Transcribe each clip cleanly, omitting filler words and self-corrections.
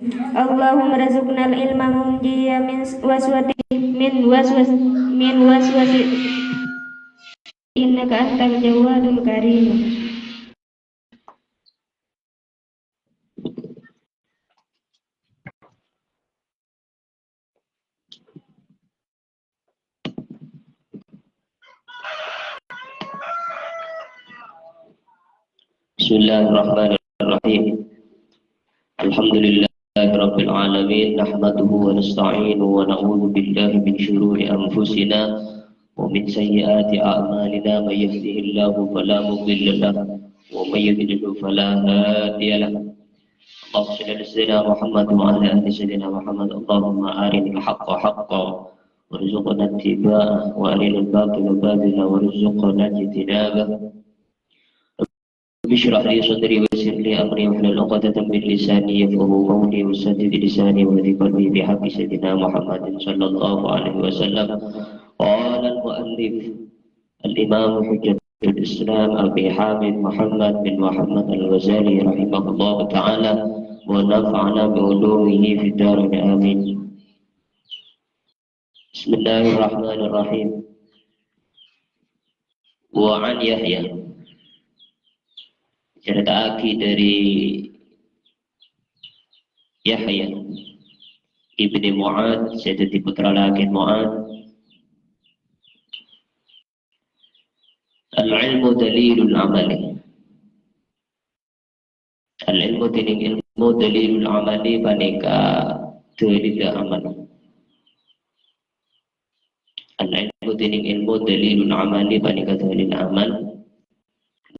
Allahumma razuqnal ilma munjiya min waswasi innaka antal jawadul karim. Bismillahirrahmanirrahim. Alhamdulillahirabbil alamin, nahmaduhu wa nasta'inuhu wa na'udzu billahi min shururi anfusina wa min sayyiati a'malina. May yahdihillahu fala mudilla lahu wa may yudlil fala hadiya lahu. Allahumma shalli ala sayyidina Muhammad wa ala ali sayyidina Muhammad. Allahumma arinal haqqa haqqan warzuqna ittiba'ahu wa arinal batila batila warzuqna ijtinabah. Bishrah li sadri wa yassir li amri wahlul 'uqdatam min lisani yafqahu qawli wasaddid lisani wa hdi qalbi bihaqqi sayyidina Muhammadin sallallahu alaihi wasallam. Qala al-mu'allif al-imam hujjatul Islam Abi Hamid Muhammad bin Muhammad al-Ghazali rahimahullah ta'ala wa nafa'ana bi ulumihi fid dharain amin. Bismillahirrahmanirrahim. Wa an Yahya, cerita dari Yahya ibni Mu'ad, yaitu putra laki Mu'ad. Al-ilmu dalilul amali. Al-ilmu tining ilmu dalilul amali panika dalil amal. Al-ilmu tining ilmu dalilul amali panika dalil amal.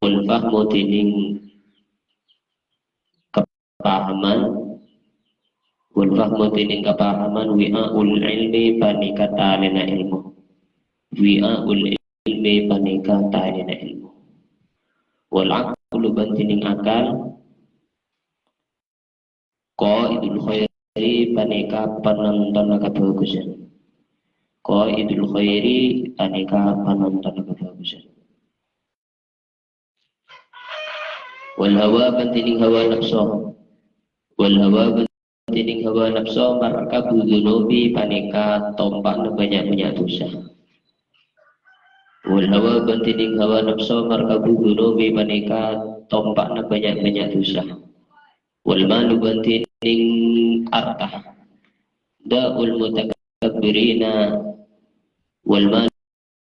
Wal fahmu tining kepahaman, wal fahmu tining kepahaman, wi'aul ilmi panika talena ilmu, wi'aul ilmi panika talena ilmu. Wal aqlu bantining akal, qaidul khairi panika penonton kebagusan, qaidul khairi panika penonton kebagusan. Wal hawa bantining hawa nafsu, wal hawa bantining hawa nafsu markabu dzunubi panika tompakna banyak-banyak dosa. Wal hawa bantining hawa nafsu markabu dzunubi panika tompakna banyak-banyak dosa. Wal malu bantining artah da'ul mutakabbirina, wal malu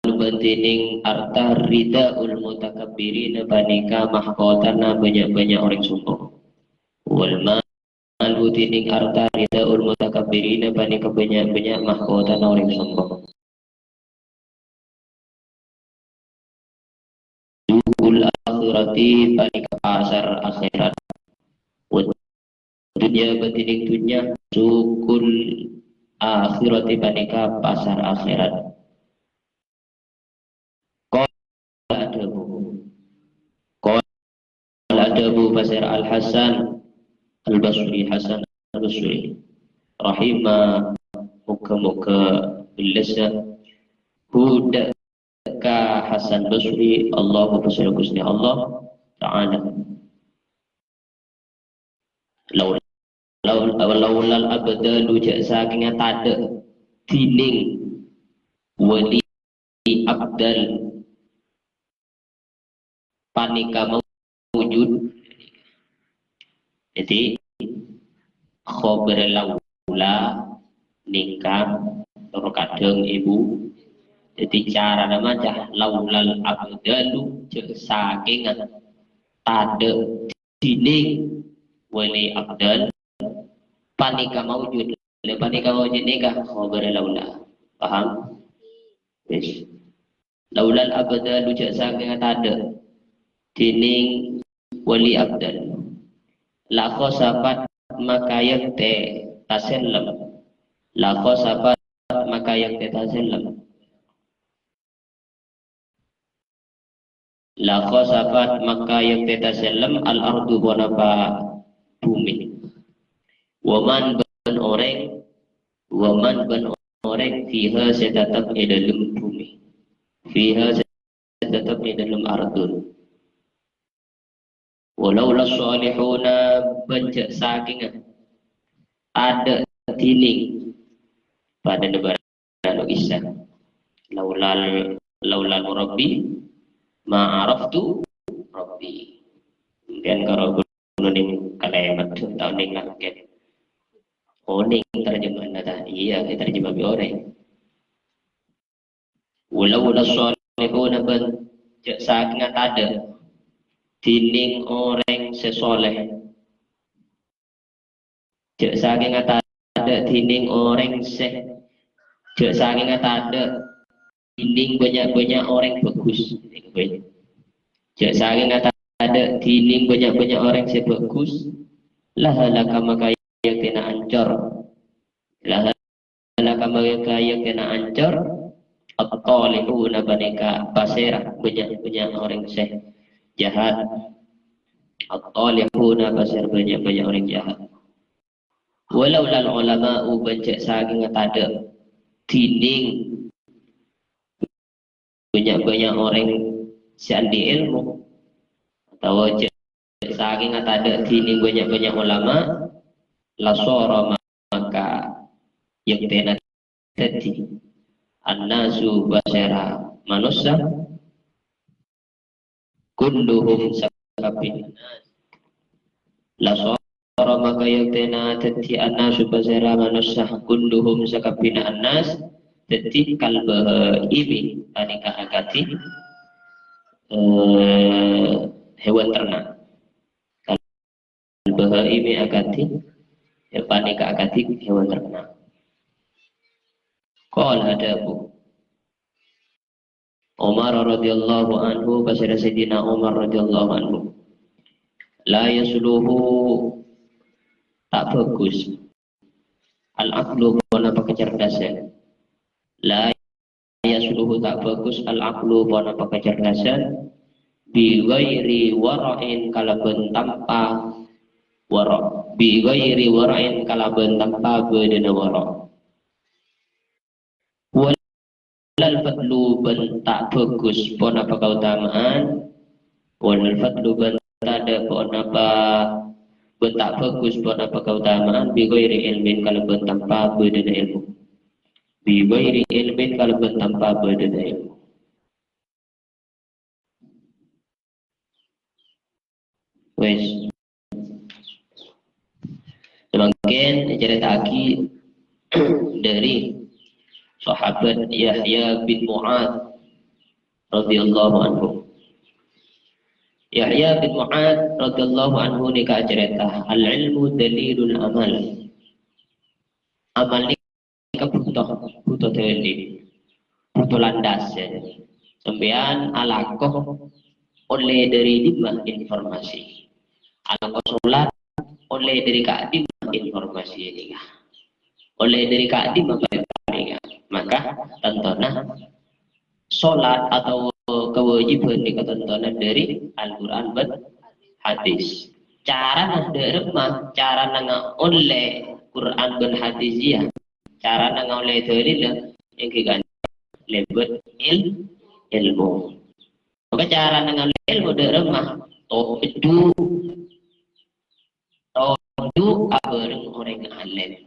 bantining arta ridaul mutakabbirina panika mahkotana banyak-banyak orang sombong. Wal malu tining arta ridaul mutakabbirina panika banyak-banyak mahkotana orang sombong. Sukul akhirati panika pasar akhirat. Dunia bantining dunia, sukul akhirati panika pasar akhirat. Adabu Basir Al-Hasan Al-Basri, Hasan Al-Basri rahimah, muka-muka bilasa huda ka Hasan Basri Allahu Basir Kusni Allah Ta'ala. Laulal abdalu jak saking tada tining wali abdal panika wujud. Jadi khobar laula nikah terkadang ibu. Jadi cara namanya laulal abdalu cek saking tada dining wali abdal panika maujud. Panika maujud nikah khobar laula. Paham? Yes. Laulal abdalu cek saking tada dining wali abdal la khosafat maka yakte tasallam, la khosafat maka yakte tasallam, la khosafat maka yakte tasallam al ardu bonapa bumi. Waman ben orang fiha setatap di dalam bumi, fiha setatap di dalam ardun. Walau la salihuna banjak saking ada tining pada negara Islam. Laulal murabbi ma araftu rabbi. Kemudian kalau gunung kalimat tahun ning laket. Oning terjemahan tadi iya terjemah bi orang. Walau salihuna ban sangat ada tining orang sesoleh. Saking ada tining orang saking ada tining banyak-banyak orang bagus. Saking ada tining banyak-banyak orang bagus. Lahalaka maka yang kena ancor. Lahalaka maka yang kena ancor. At-talihuna baneka basera banyak-banyak orang jahat. At-talihuna basera banyak-banyak orang jahat. Walau lal ulama bancak saking ada tining banyak-banyak orang siandi ilmu atau saking ada tining banyak-banyak ulama lasora maka yaktena tadi annasu basara manusia kulluhum sakabin lasora maka yaktena tadi annasu basara manusia kulluhum sakabin annas tadi kalbah ini panika akati hewan ternak kalbah ini akati panika akati hewan ternak. Qala ada Abu Umar radhiyallahu anhu pasir Sayyidina Umar radhiyallahu anhu la yasluhu tak bagus al-aqlu wana kecerdasan la yasluhu tak bagus al-aqlu wana kecerdasan bi ghairi wara'in kalaban tanpa wara bi ghairi wara'in kalaban tanpa bedana wara wal fadlu ben tak bagus pon apa keutamaan wal fadlu ben ada pon apa ben tak bagus pon apa keutamaan bi ghairi ilmin kalau ben tanpa bedana ilmu bi ghairi ilmin kalau ben tanpa bedana ilmu. Wes semakin cerita lagi dari sahabat Yahya bin Mu'ad radhiyallahu anhu. Yahya bin Mu'ad radhiyallahu anhu ni ka cerita al-ilmu dalilul amal. Amal ni ka butuh dalil. Butuh landasan. Sampean alakoh oleh dari lima informasi. Alakoh salat oleh dari lima informasi ini. Oleh dari lima ini. Maka tentunya sholat atau kewajiban diketentukan dari Al-Quran dan hadis. Cara derma, cara nanga oleh Quran dan hadis ya, cara nanga oleh dalil yang kita lebet ilmu. Maka cara nanga ilmu derma, todu abareng orang alim.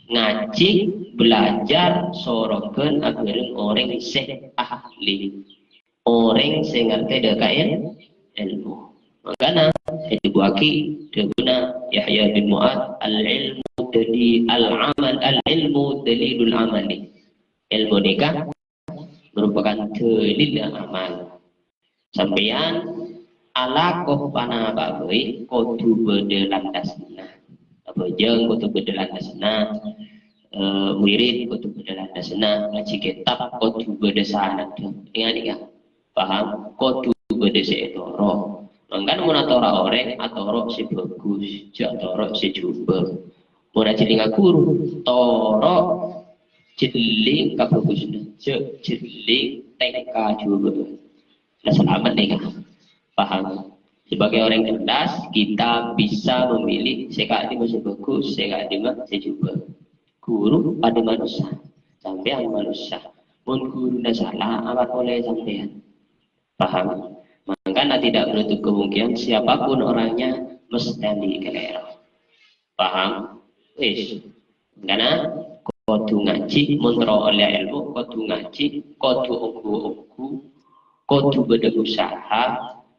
Ngaji belajar sorokan agareng orang sing ahli orang sing ngerti dekain ilmu makanya itu buaki deguna Yahya bin Mu'ad al-ilmu dari al-amal al-ilmu dalilul amali ilmu nikah merupakan dalil amal sampeyan alakoh pana babai kudu bedelandasna apa jeung kudu bedelandasna wirid kudu bedelandasna ngaji kitab kudu bedesana ingat ya paham kudu bedese etoro mangkan mun atora orang atoro si bagus jak toro si juba mun cilinga guru toro ciling kabagusna jak ciling TK juga nah selamat nih paham. Sebagai orang cerdas, kita bisa memilih sekali masih bagus, sekali masih juga. Guru pada manusia, sampai manusia. Pun guru dah salah, amat oleh sampean. Paham? Maka tidak menutup kemungkinan siapapun orangnya mesti dikeliru. Paham? Wis. Karena kudu ngaji, muntro oleh ilmu, kudu ngaji, kudu ugu-ugu, kudu berusaha,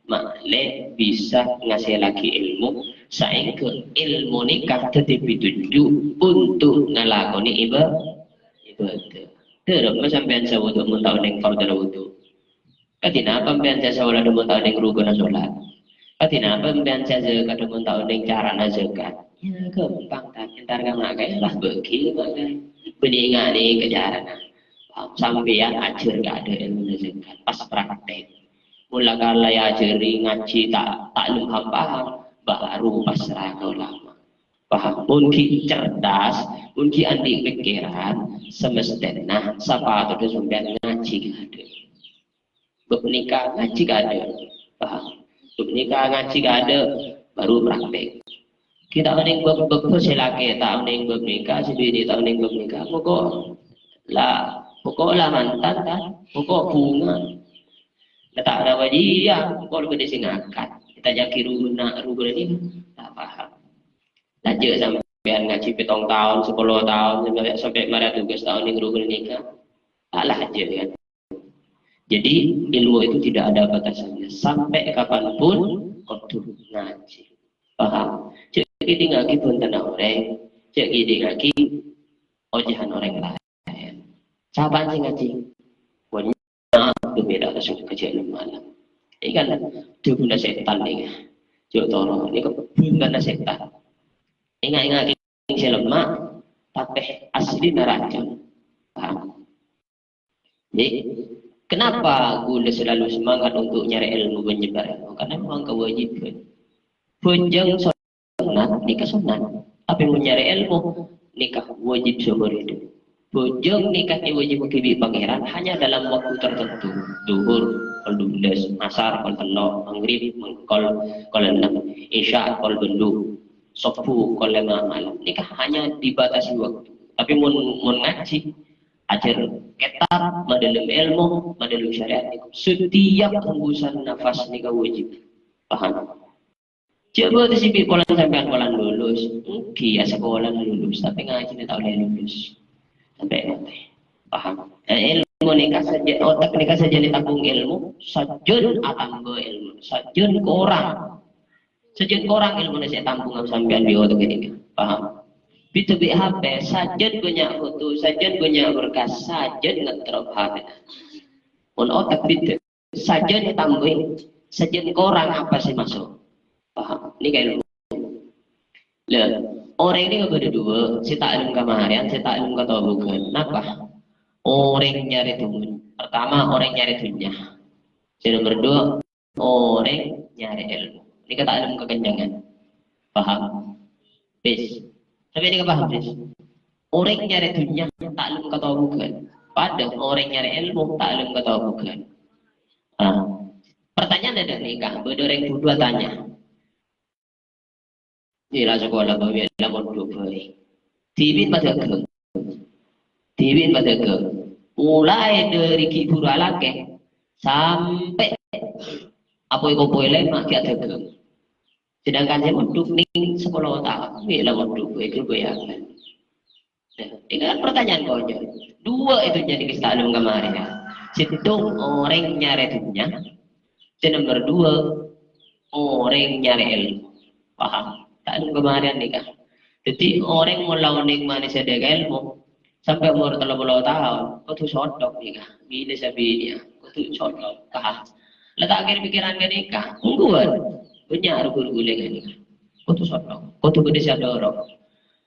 makle bisa ngasih lagi ilmu, sehingga ilmu nikah tetap dituju untuk ngelakoni ibadah. Terus sampean sawudu muntah ning fardhu wudu. Katina pampean jasa wala do muntah ning rukun salat. Katina pampean jasa kada muntah ning cara zakat. Ya gampang tak entar kang ngake lah bagi makai. Peningane kejaran. Sampean ajar gak ada ilmu zakat pas praktek. Mula kala ya ajari ngaji tak lumham paham baru pasrah ke ulama. Paham? Mungkin cerdas, mungkin anti pikiran, semestinya sapa atau sampean ngaji gak ada. Bab nikah ngaji gak ada, paham? Bab nikah ngaji gak ada, baru praktek. Kita oning bab selaki, tak oning bab nikah, sendiri tak oning bab nikah. Pokok lah mantan kan, pokok bunga. Tak ada wajib, pokok lebih disingakan. Kita jaki rukun ini, tak paham. Lanjut sampai ngaji 7 tahun, 10 tahun, sampai marah tugas tahun yang rukun nikah. Taklah aja kan. Jadi ilmu itu tidak ada batasannya. Sampai kapanpun kudu ngaji. Paham? Cek gini ngaji pun tanah orang. Cek gini ngaji ojehan orang lain. Siapa sih ngaji? Banyak berbeda langsung kejadian malam. Ini kan dia guna setan nih. Cek tolong. Ini guna setan. Ingat-ingat yang saya lemak, tapi asli neraca. Paham? Jadi kenapa gue selalu semangat untuk nyari ilmu menyebar ilmu? Karena memang kewajiban. Punjang sunat, nikah sunat. Tapi mau nyari ilmu, nikah wajib seumur hidup. Punjang nikahnya wajib kibi pangeran hanya dalam waktu tertentu. Duhur, kol 12, asar, kol 6, maghrib, kol 6, isya, kol 2, subuh, kol 5 malam. Nikah hanya dibatasi waktu. Tapi mau ngaji, ajar ketar, madalam ilmu, madalam syariat. Setiap hembusan nafas nikah wajib. Paham? Coba tu si polan sampai polan lulus. Kia sekolah lulus, tapi ngaji tak boleh lulus. Sampai nanti. Paham? Ilmu nikah saja, otak nikah saja ditabung ilmu. Sajun atanggo ilmu. Sajun ke orang. Sajun ke orang ilmu nasi tampung sampai di otak ini. Paham? Itu HP, sajen banyak foto, sajen banyak berkas, sajen ngetrop HP. Pun otak itu, sajen tambahin, sajen korang apa sih masuk? Paham? Ini kayak lu. Lihat, orang ini ada dua, si taklim kemarin, si taklim kata bukan. Kenapa? Orang nyari tujuan. Pertama, orang nyari dunia. Si nomor 2, orang nyari ilmu. Ini kata taklim kekenjangan. Paham? Bis. Tapi ini paham, Bis. Orang nyari dunia taklim kata bukan. Padahal orang nyari ilmu taklim kata bukan. Pertanyaan ada nikah, berdua dua tanya. Inilah sekolah bawa lamun dua. Tibin pada ke. Tibin pada ke. Mulai dari kibur alake sampai apa yang kau boleh mak kita ke. Sedangkan saya menduk ning sekolah tahun, inilah menduk itu bayangkan. Dengan pertanyaan kau aja. Dua itu jadi kesalahan kemarin. Situng orang nyari dunia. Nomor 2 orang nyari ilmu. Paham? Tak kemarin nikah. Jadi orang mau ning manis ada ilmu sampai umur 30 tahun, kau tuh sodok nikah. Bila sabinya, kau tuh sodok. Paham? Letak akhir pikiran ke nikah, ungguan. Banyak rugu-rugu lagi nikah. Kau tuh sodok. Kau tuh gede sadorok.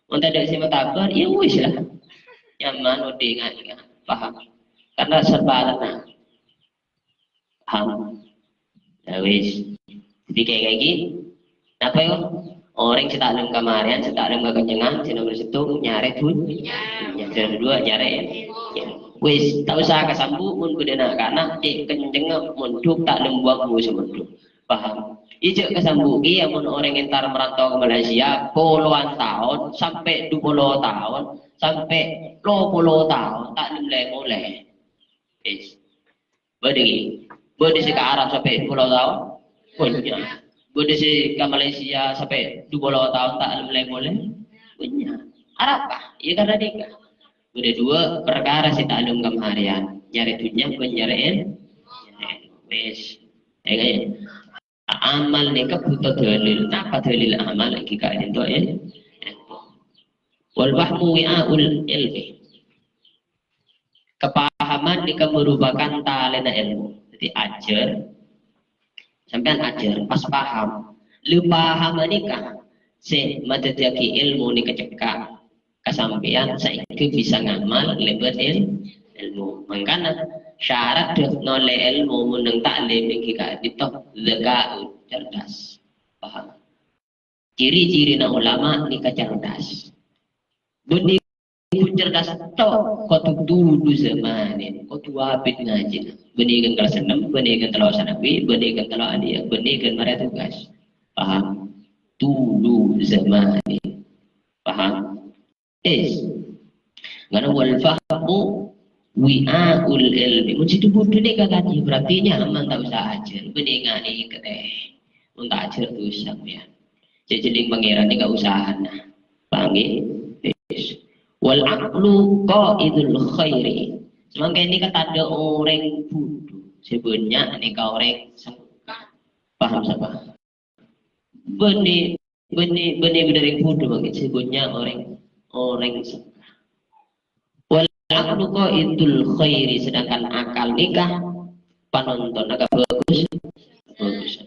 Untuk ada si matabar, ya wis lah. Nyaman udah nikah. Paham? Karena serba tenang. Paham? Ya wis. Jadi kayak gini. Apa ya? Orang cetak dalam kemarin, cetak dalam kekenyangan, nomor 1 nyari dunia, nomor 2 nyari ya. Wis, tak usah kesambu pun kudena karena kenceng munduk tak lembuak bu semunduk. Paham? Ijek kesambu ki amun orang entar merantau ke Malaysia puluhan tahun sampai 20 tahun sampai 20 tahun tak mulai. Wis. Bodi ke Arab sampai 20 tahun. Punya. Boleh sih ke Malaysia sampai 20 tahun tak boleh punya. Arapah, ya karena nikah. Udah dua perkara si ta'lum kemarian. Nyari dunia pun nyariin. Wes. Ya kan? Amal nikah butuh dalil. Apa dalil amal lagi kain itu ya? Wal fahmu wi'aul ilmi. Kepahaman nikah merupakan talena ilmu. Jadi ajar. Sampai ajar pas paham. Lu paham nikah. Si madadaki ilmu nikah cekak. Kesampean saiki bisa ngamal lebat ilmu. Makanya syarat dek noleh ilmu meneng taklim iki ka ditoh zakau cerdas. Paham? Ciri-ciri na ulama nikah cerdas. Beni cerdas tok kau dulu zamanin, kau habis ngaji. Beni kan kelas 6, beni kan telah sanawi, beni kan telah alia, beni kan mereka tugas. Paham? Dulu zamanin. Paham? Karena wal fahmu wi'aul ilmi. Mesti bodoh ni kata dia berarti nyaman tak usah ajar. Benih ngani keteh. Untuk ajar tu sampean. Jadi pangeran ni gak usah nah. Panggil. Wal aqlu qaidul khairi. Semangka ini kata ada orang bodoh. Sebenarnya ni kau orang sangka. Paham siapa? Benih dari bodoh bagi sebenarnya orang sangka. Aklu qaidul khairi, sedangkan akal nikah penonton agak bagus.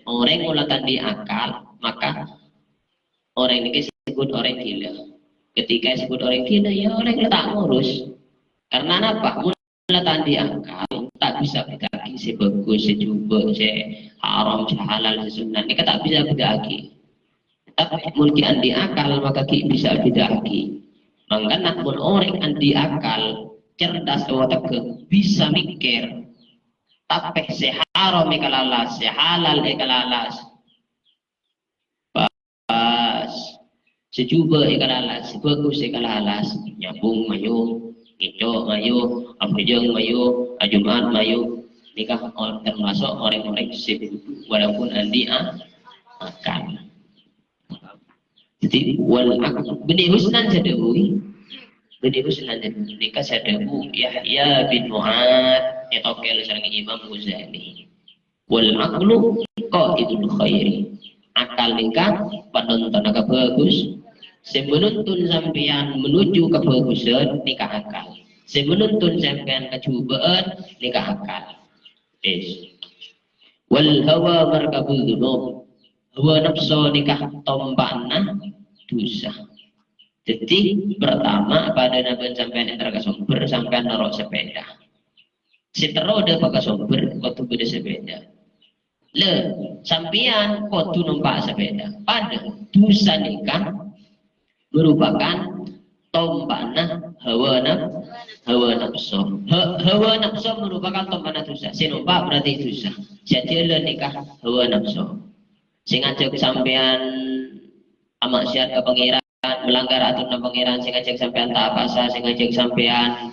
Orang mulatan di akal, maka orang ini disebut orang gila. Ketika disebut orang gila, ya orang tak ngurus. Karena apa? Mulatan di akal tak bisa bedaki sebagus, sejuba, se haram, se halal, se sunnah. Ini tak bisa bedaki. Tapi mulkian di akal maka bisa bedaki. Maka namun orang anti akal cerdas watak bisa mikir tapi seharam ekalalas sehalal ekalalas pas sejuba ekalalas sebagus ekalalas nyambung mayu ngicok mayu afrijeng mayu ajumat mayu nikah termasuk orang-orang sibuk walaupun anti akal. Jadi wal benih husnan sedewui benih husnan sedewui nikah sedewu Yahya bin Mu'ad etokel sareng Imam Ghazali wal aqlu qaidul khairi akal nikah penonton agak bagus semenuntun sampean menuju kebagusan nikah akal semenuntun sampean kecubaan nikah akal wal hawa markabul dzunub hawa nafsu nikah tombakna dosa. Jadi pertama pada nabi sampean entar ke sumber sampean naruh sepeda. Sitero ada pakai sumber waktu beda sepeda. Le sampean kudu numpak sepeda. Pada dosa nikah merupakan tombakna hawa nafsu. Hawa nafsu merupakan tombakna dosa. Sinumpak berarti dosa. Jadi le nikah hawa nafsu. Sing ajak sampean maksiat ke pangeran melanggar aturan pangeran sing ajak sampean tak puasa sing ajak sampean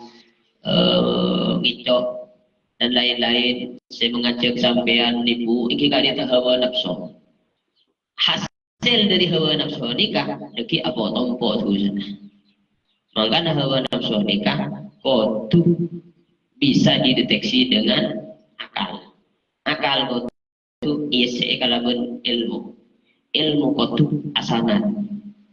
ngicok dan lain-lain sing mengajak sampean nipu iki kali itu hawa nafsu hasil dari hawa nafsu nikah deki apa tompo dosa makanya hawa nafsu nikah kudu bisa dideteksi dengan akal kudu isi kalaban ilmu kudu asanat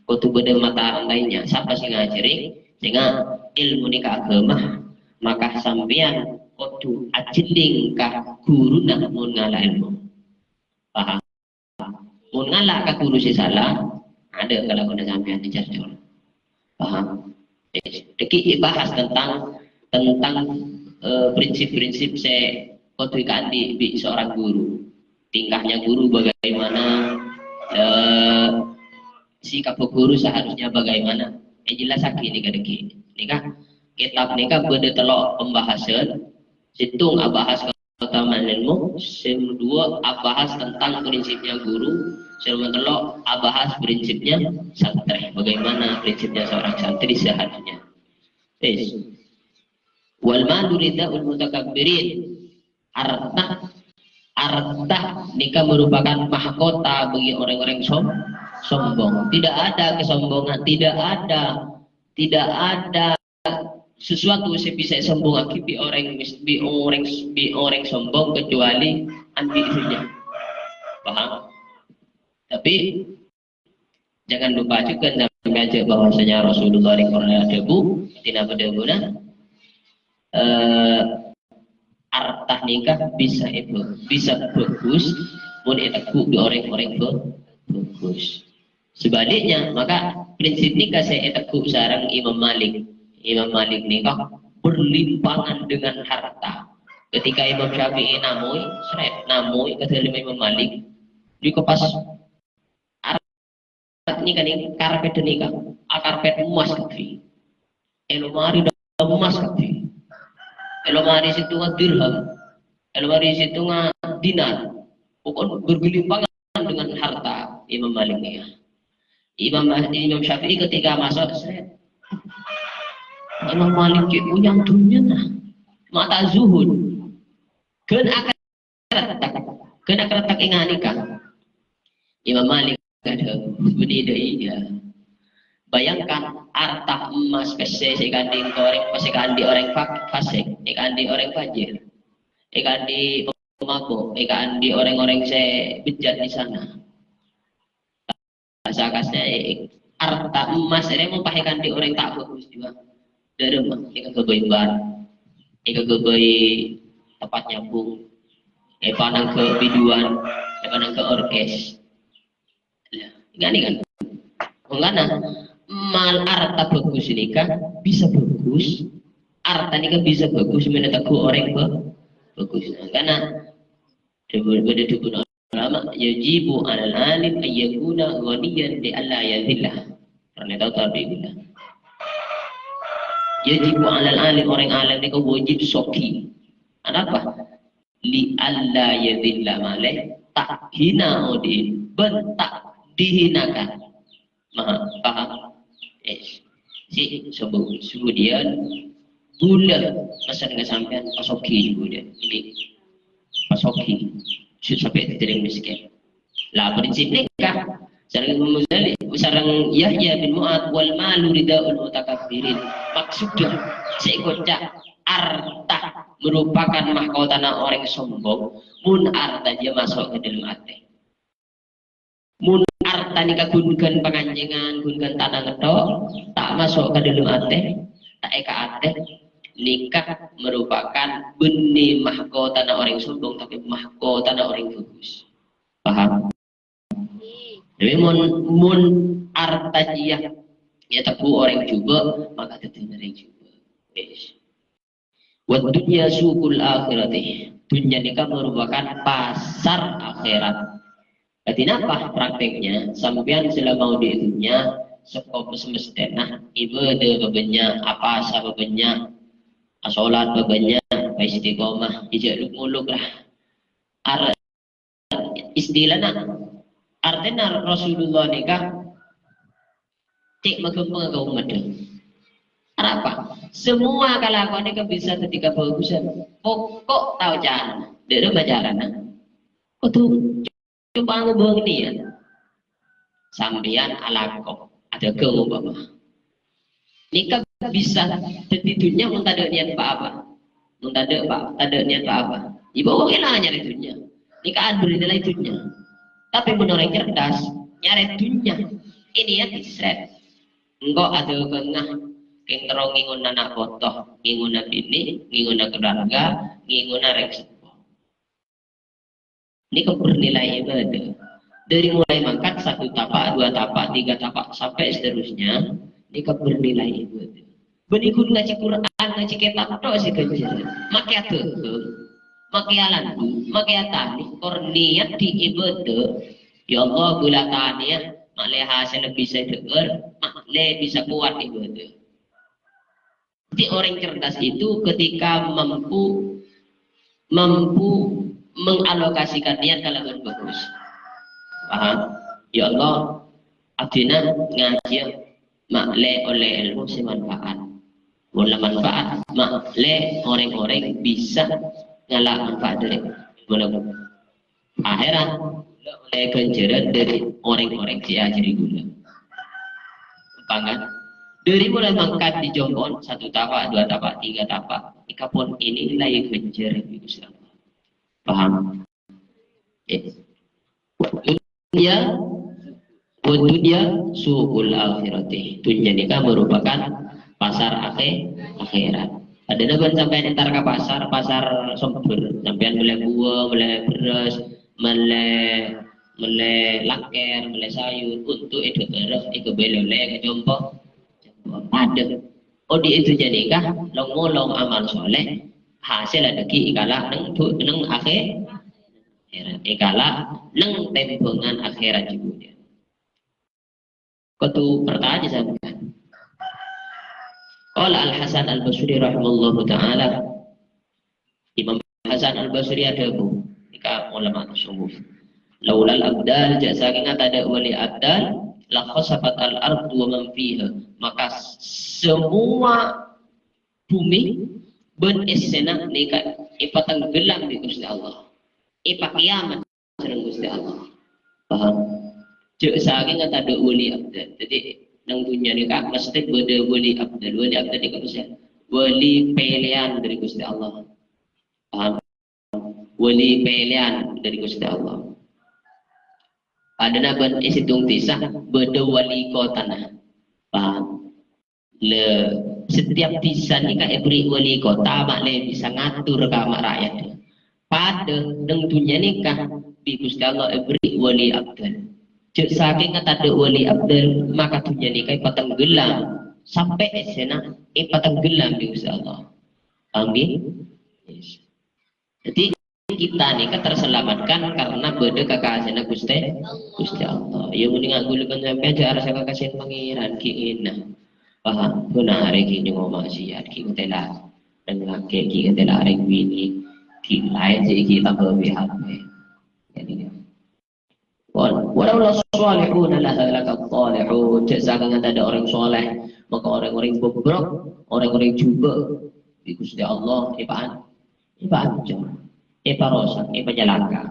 kudu beda mata lainnya siapa sih ngajari sehingga ilmu nikah agama maka sampean kudu ajiling ka guru nak mun ngalah ilmu paham mun ngalah ka guru si salah ada kalau kena sampean dijarjol paham deki bahas tentang prinsip-prinsip saya kudu kan di seorang guru tingkahnya guru bagaimana sikap guru seharusnya bagaimana jelas lagi nikah kitab nikah benda telok pembahasan situng abahas keutamaan ilmu yang kedua abahas tentang prinsipnya guru yang telok abahas prinsipnya santri bagaimana prinsipnya seorang santri seharusnya wal malu ridhaul mutakabbirin harta nikah merupakan mahkota bagi orang-orang sombong. Tidak ada kesombongan, tidak Tidak ada sesuatu yang bisa sombong akibat orang sombong kecuali anti isunya. Paham? Tapi jangan lupa juga baca bahwasanya Rasulullah pernah debu, tidak berdebuna. Artah nikah bisa bagus, pun etakku di orang-orang bagus. Sebaliknya, maka prinsip nikah saya etakku sarang Imam Malik. Imam Malik nikah berlimpangan dengan harta. Ketika Imam Syafi'i namui kata Imam Malik, di kepas nikah ni karpet nikah, karpet emas kafi, elomari dah emas kafi, elomari situ ngah dirham, elomari situ ngah dinar, pokok bergelimpangan dengan harta Imam Malik ni. Imam Syafi'i ketika masuk, Imam Malik itu yang dunia nah, mata zuhud, kena keretak ingat nikah. Imam Malik ada bunyi dia. Bayangkan harta emas pese sekandi orang fasik, sekandi orang fajir, sekandi pemabuk, sekandi orang-orang saya bejat di sana. Kasnya harta emas ini mempahkan di orang tak bagus juga. Dari rumah, ikan kebayi bar, ikan kebayi tempat nyambung, panang ke biduan, panang ke orkes. Ingat kan? Mengana mal arta bagus ini kan bisa bagus, arta ini kan bisa bagus menetaku orang bagus. Karena berbeda dengan ulama, yajibu alal alim ayyakuna ghaniyan li alla yadhillah. Pernah tahu tadi bila? Yajibu alal alim, orang alim ini kan wajib soki. Kenapa? Li alla yadhillah malih tak hina odin, bentak dihinakan. Paham? Si kemudian gula pesan ke sampean pasoki kemudian ini pasoki sampai tidak miskin. Lah prinsip nikah sareng Imam Ghazali, sareng Yahya bin Mu'ad wal malu ridaul mutakabbirin. Maksudnya seikutnya harta merupakan mahkota orang sombong, mun harta dia masuk ke dalam hati. Mun harta nikah gunkan penganjengan, gunkan tanah ngedok, tak masuk ke dalam hati, tak eka hati. Nikah merupakan benih mahkota orang sombong, tapi mahkota orang bagus. Paham? Jadi mun harta dia ya tebu orang juga, maka tetap orang juga. Wa dunya suqul akhirati. Dunia nikah merupakan pasar akhirat. Jadi apa prakteknya? Sampean selama di dunia sekop semestena ibadah bebanyak, apa asa bebanyak, salat bebanyak, istiqomah, ijak muluk lah. Istilahnya artinya Rasulullah nikah cik magempeng ke umat. Apa? Semua kelakuan ini bisa ketika bagusan. Pokok tahu cara, dari bacaran. Kau tuh coba ngubah ini ya. Sambian alako ada keubah. Nikah bisa tentunya mentada niat apa? Mentada pak, tada niat apa? Di bawah hanya itunya. Nikah bernilai itunya. Tapi menurut cerdas, nyari itunya. Ini ya disret. Enggak ada kengah. Keng terong ngingun anak botoh, ngingun bini, ngingun keluarga, ngingun reksepo. Ini bernilai ibadah. Dari mulai mangkat 1 tapak, 2 tapak, 3 tapak sampai seterusnya, ini bernilai ibadah. Benikun ngaji Quran, ngaji kitab tok sih kajian. Makia makialan, makiatani, korniat di ibadah. Ya Allah gula tania, makleh hasil bisa dengar, makleh bisa kuat ibadah. Jadi orang cerdas itu ketika mampu mengalokasikan niat kalau bagus. Paham? Ya Allah, adina ngaji makle oleh ilmu semanfaat. Mula manfaat makle orang-orang bisa ngalah manfaat dari mula akhirat oleh ganjaran dari orang-orang yang jadi guna. Pangan Dari mulai mangkat di Jombon, 1 tapak, 2 tapak, 3 tapak, ikapun ini nilai kejar itu siapa? Paham? Dunia, buat dunia suul akhirati. Dunia ini kan merupakan pasar akhirat. Ada naban sampai entar ke pasar sumber, sampai mulai buah, mulai beras, mulai laker, mulai sayur untuk itu terus itu beloleh ke jompo. Ada. Oh di itu jadi kah? Long amal soleh hasil ada ki ikala neng akhirat ikala neng tempengan akhirat juga. Kau pertanyaan saya. Qala Al-Hasan Al-Basri rahimahullahu taala. Imam Hasan Al-Basri ada bu, jika ulama tasawuf. Laulal abdal jasa ingat ada wali abdal la khasafat al-ard wa man fiha. Maka semua bumi ben esena nika ipatang gelam di Gusti Allah. Ipa kiamat sareng Gusti Allah. Paham? Cek saking ada wali abdal. Jadi nang dunia ni kak mesti beda wali abdal ni kak bisa wali pilihan dari Gusti Allah. Paham? Wali pilihan dari Gusti Allah. Ada naban isitung tisah beda wali kota nah. Paham? Le setiap tisah ni kak beri wali kota mak le bisa ngatur kamar rakyat. Pada nang dunia ni kak di Gusti Allah beri wali abdal. Cek saking kata ada wali abdal maka dunia ni kai patang gelam sampai esena patang gelam di Gusti Allah. Amin. Yes. Jadi kita ni kan terselamatkan karena beda kekasihna Gusti Allah. Ya mending aku lekan sampai aja rasa kekasih pangeran ki inna. Paham? Guna hari ki nyong maksiat ki utela dan laki ki utela hari ini ki lain sih kita berpihak. Jadi walau salihun la halakat salihun. Jangan ada orang soleh maka orang-orang bobrok, orang-orang juga di Gusti Allah ibaan hancur, rosak, celaka.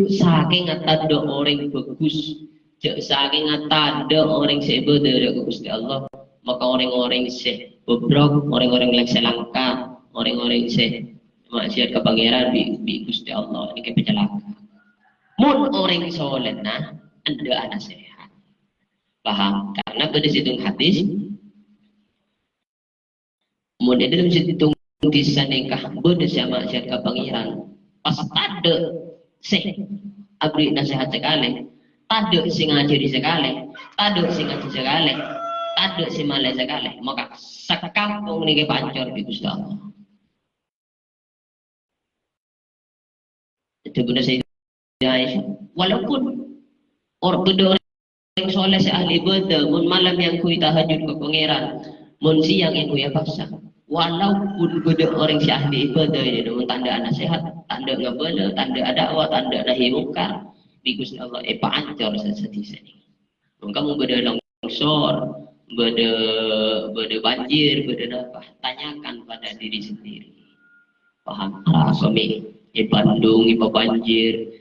Saking ada orang bagus, saking ada orang sebe dari Gusti Allah maka orang-orang se bobrok, orang-orang yang selangka, orang-orang se maksiat ke pangeran di Gusti Allah ini celaka. Mun orang soleh nah anda anak sehat. Paham? Karena pada situng hadis mun dalam situng kisah nikah beda sama maksiat ke pangeran pas tade sih abri nasihat sekali tade sing ngajari sekali tade sing ngaji sekali tade sing malai sekali maka sekampung niki pancor di Gusti Allah. Itu benar saya walaupun orang soleh si ahli ibadah mun malam yang kui tahajud ke pangeran mun siang yang kui paksa walaupun beda orang si ahli ibadah ini mun tanda anak sehat tanda ngabala tanda dakwah tanda nahi mungkar di Gusti Allah pancor sesedi kamu beda longsor beda banjir beda apa tanyakan pada diri sendiri. Paham? Kami Bandung ipa banjir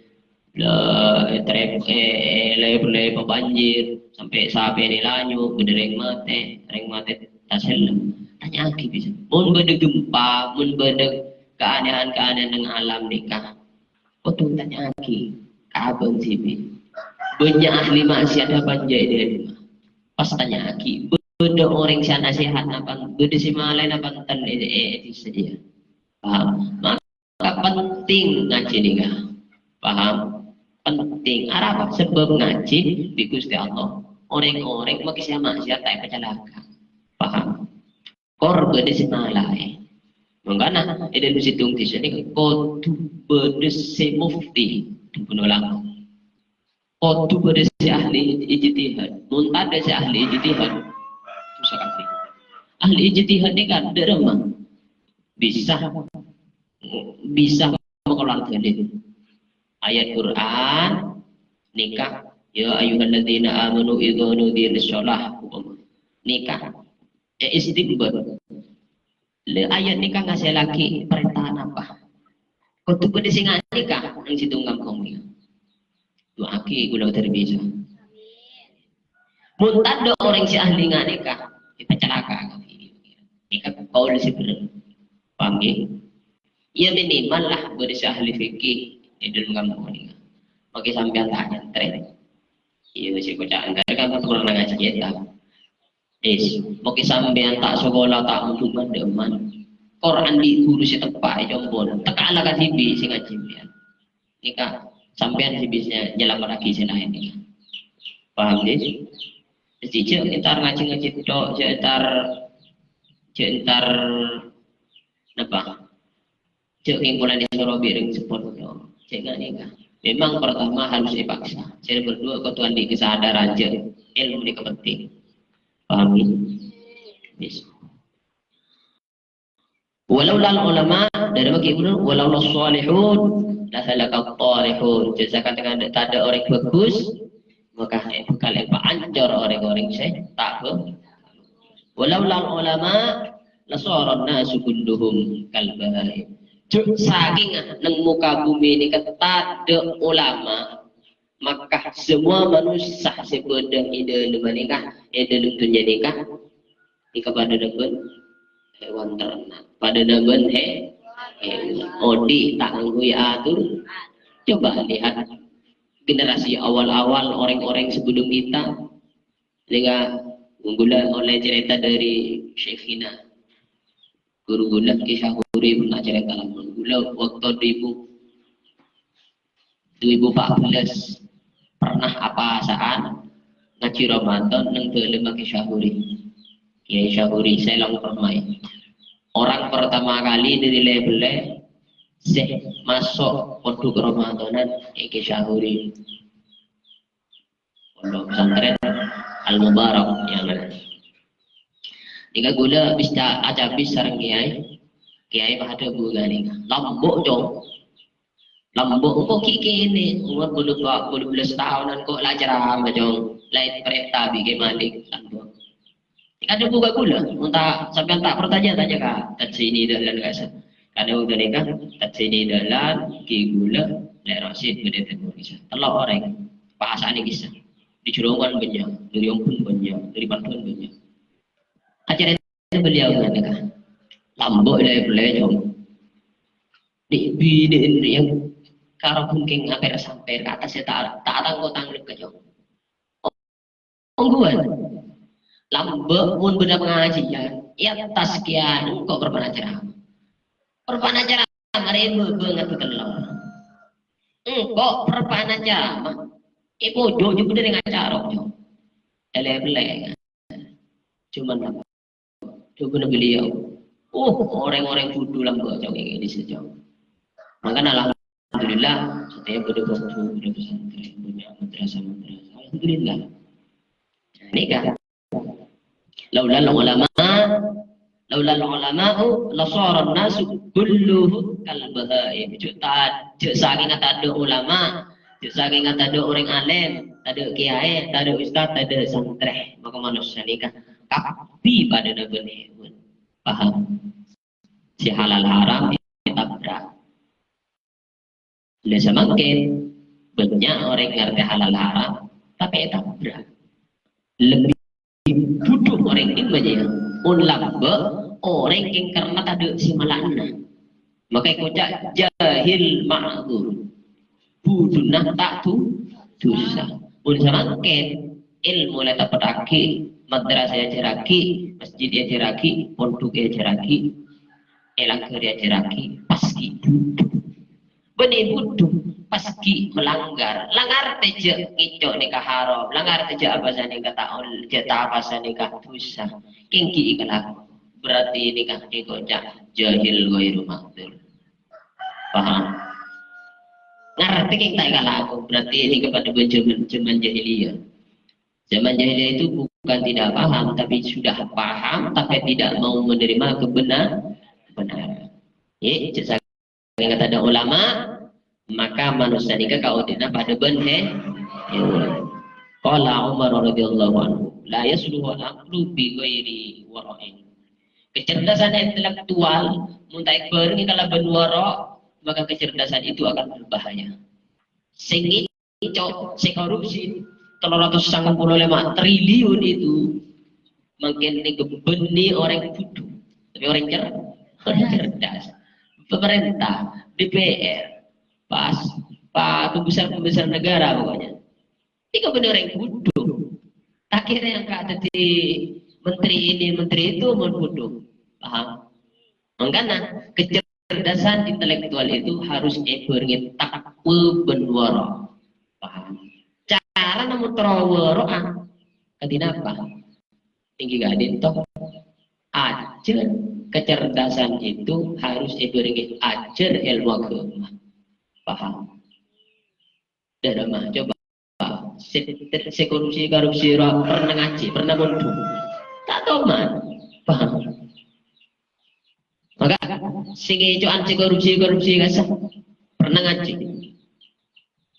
trep banjir sampai sampai ni lanyu bedereng mate tasel tanya lagi bisa mun beda gempa mun beda keanehan-keanehan dengan alam nikah tuh tanya lagi kabel sibi banyak ahli maksiat apa jadi pas tanya lagi beda orang si nasihat apa beda si malain apa ten itu saja. Paham? Maka penting ngaji nikah. Paham? Penting apa sebab ngaji di Gusti Allah orang-orang makisya maksiat tak celaka. Paham? Korban di semalai mengana ada di situng di sini kotu berdesi mufti penulang kotu berdesi ahli ijtihad muntada si ahli ijtihad susah kali ahli ijtihad ini kan derma bisa mengeluarkan dalil ayat Quran nikah ya ayyuhalladzina amanu idza nudiya lis-shalah nikah istinbat le ayat nikah ngasih lagi perintahan apa kutu pada singa nikah nang situ ngam ni doa ki gula terbisa mun tanda orang si ahli nikah kita celaka kan ini. Ini kan kaul sebenarnya. Paham ya? Ya minimal lah bersih ahli fikih di dalam kamu ini. Bagi sampean tanya tren. Iya sih kocak enggak kan kurang ngaji kita. Bagi sampean tak sekolah tak untungan deman. Quran diurus tepat jombon. Tekak ala kasibi sing ngaji ya. Nikah sampean sih bisa jalan lagi selain ini. Paham ya? Jadi kita ngaji-ngaji tok, jentar apa? Cek kumpulan di Sorobi ring support dong. Cek nggak nikah. Memang pertama harus dipaksa. Saya berdua ketuan di kesadaran aja. Ilmu ini penting. Paham ya? Yes. Walau lal ulama dari bagi ulama walau las salihun la halaka talihun. Jazakan dengan tak ada orang bagus maka kalian pancor orang-orang saya tak ber. Walau lal ulama la saran nasu kulluhum kal bahai. Saking nang muka bumi ini ketat de ulama maka semua manusia sebenarnya ide menikah ide tentunya nikah kepada depan hewan ternak pada depan odi tak ngui atur. Coba lihat generasi awal-awal orang-orang sebelum kita dengan menggula oleh cerita dari Syekhina guru gula kisah huri pernah cerita dalam gula waktu 2014 pernah apa saat ngaji Ramadan nang belum kisah huri ya syahuri saya lang permai orang pertama kali dari label masuk produk Ramadanan kisah huri pondok pesantren Al Mubarak yang ada. Jika gula bisa aja bisa sarang kiai pada gula ni lambok jong lambok kok kiki ini umur belum 12 tahunan kok lajar jong lain perintah bikin malik lambok. Ada buka gula untuk sampai tak pertanyaan tanya kak tak sini dalam kasa ada udah nikah tak sini dalam ki gula lerosit gede terbuka telur orang bahasa ini kisah di Curungan banyak dari Ompun banyak dari Bantuan banyak. Acara beliau kan lambok dari beliau di bidin yang karapun king akhir sampai ke atas ya tak tanggo tanggul ke jauh ongguan lambok pun benda pengajian ya tas sekian kok berpanajaran hari itu banget kekelam kok berpanajaran ibu jojo udah dengan cara ele cuman coba beliau orang-orang kudu lambok jauh ini di sejauh maka alhamdulillah setiap berdua pesantren punya madrasah alhamdulillah ini kan laulal ulama la sara an-nas kulluhum kal bahaim cek saking ada ulama cek saking ada orang alim ada kiai ada ustaz ada santri maka manusia nikah tapi pada nabi hewan paham si halal haram ditabrak le semakin banyak orang ngerti halal haram tapi tabrak lebih bodoh orang ini banyak ulama orang yang karena tadi si malana maka kocak jahil ma'zur buduna tak tu dosa pun semakin ilmu la tapataki madrasah ajaraki masjid ajaraki pondok ajaraki elang kerja ajaraki pasti bodoh benih bodoh pasti melanggar langgar teja ngicok nikah haram langgar teja apa sani kata jatah apa sani kata dosa kengki ikhlas berarti nikah dikocak jahil ghairu maqdur paham ngerti keng tak aku berarti ini kepada zaman jahiliyah. Zaman jahiliyah itu bukan tidak paham tapi sudah paham tapi tidak mau menerima kebenaran. Ya, jasa yang kata ada ulama maka manusia nikah kau tidak pada benhe. Qala Umar radhiyallahu anhu la yasluhu al-aqlu bi ghairi wara'in. Kecerdasan intelektual muntai pergi kalau berwara maka kecerdasan itu akan berbahaya. Sing korupsi 395 triliun itu Makin ini kebeni orang bodoh, tapi orang cerdas. Pemerintah, DPR, Pak pembesar negara pokoknya. Ini kebenar orang bodoh. Akhirnya yang kata di menteri ini, menteri itu mau bodoh. Paham? Makanya kecerdasan intelektual itu harus ibarat takwa benwara. Paham? Cara namun terawara kadina apa? Tinggi gadin toh ajar kecerdasan itu harus ibarat ajar ilmu agama. Paham? Dan mah coba se korupsi pernah ngaji, pernah mundur. Tak tahu man. Paham? Maka sing ecoan si korupsi kasah pernah ngaji.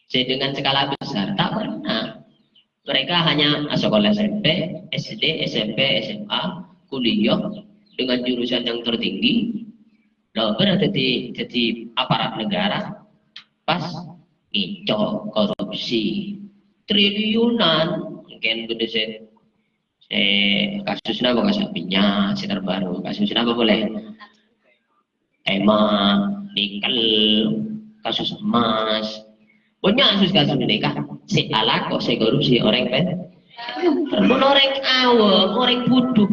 Saya dengan skala besar tak pernah. Mereka hanya sekolah SMP, SD, SMP, SMA, kuliah dengan jurusan yang tertinggi. Lalu pernah jadi aparat negara pas ngicok korupsi triliunan mungkin gede kasusnya apa kasapinya si terbaru kasusnya apa boleh nikel kasus emas banyak kasus ini kan si ala kok si korupsi orang pen pun orang awam orang bodoh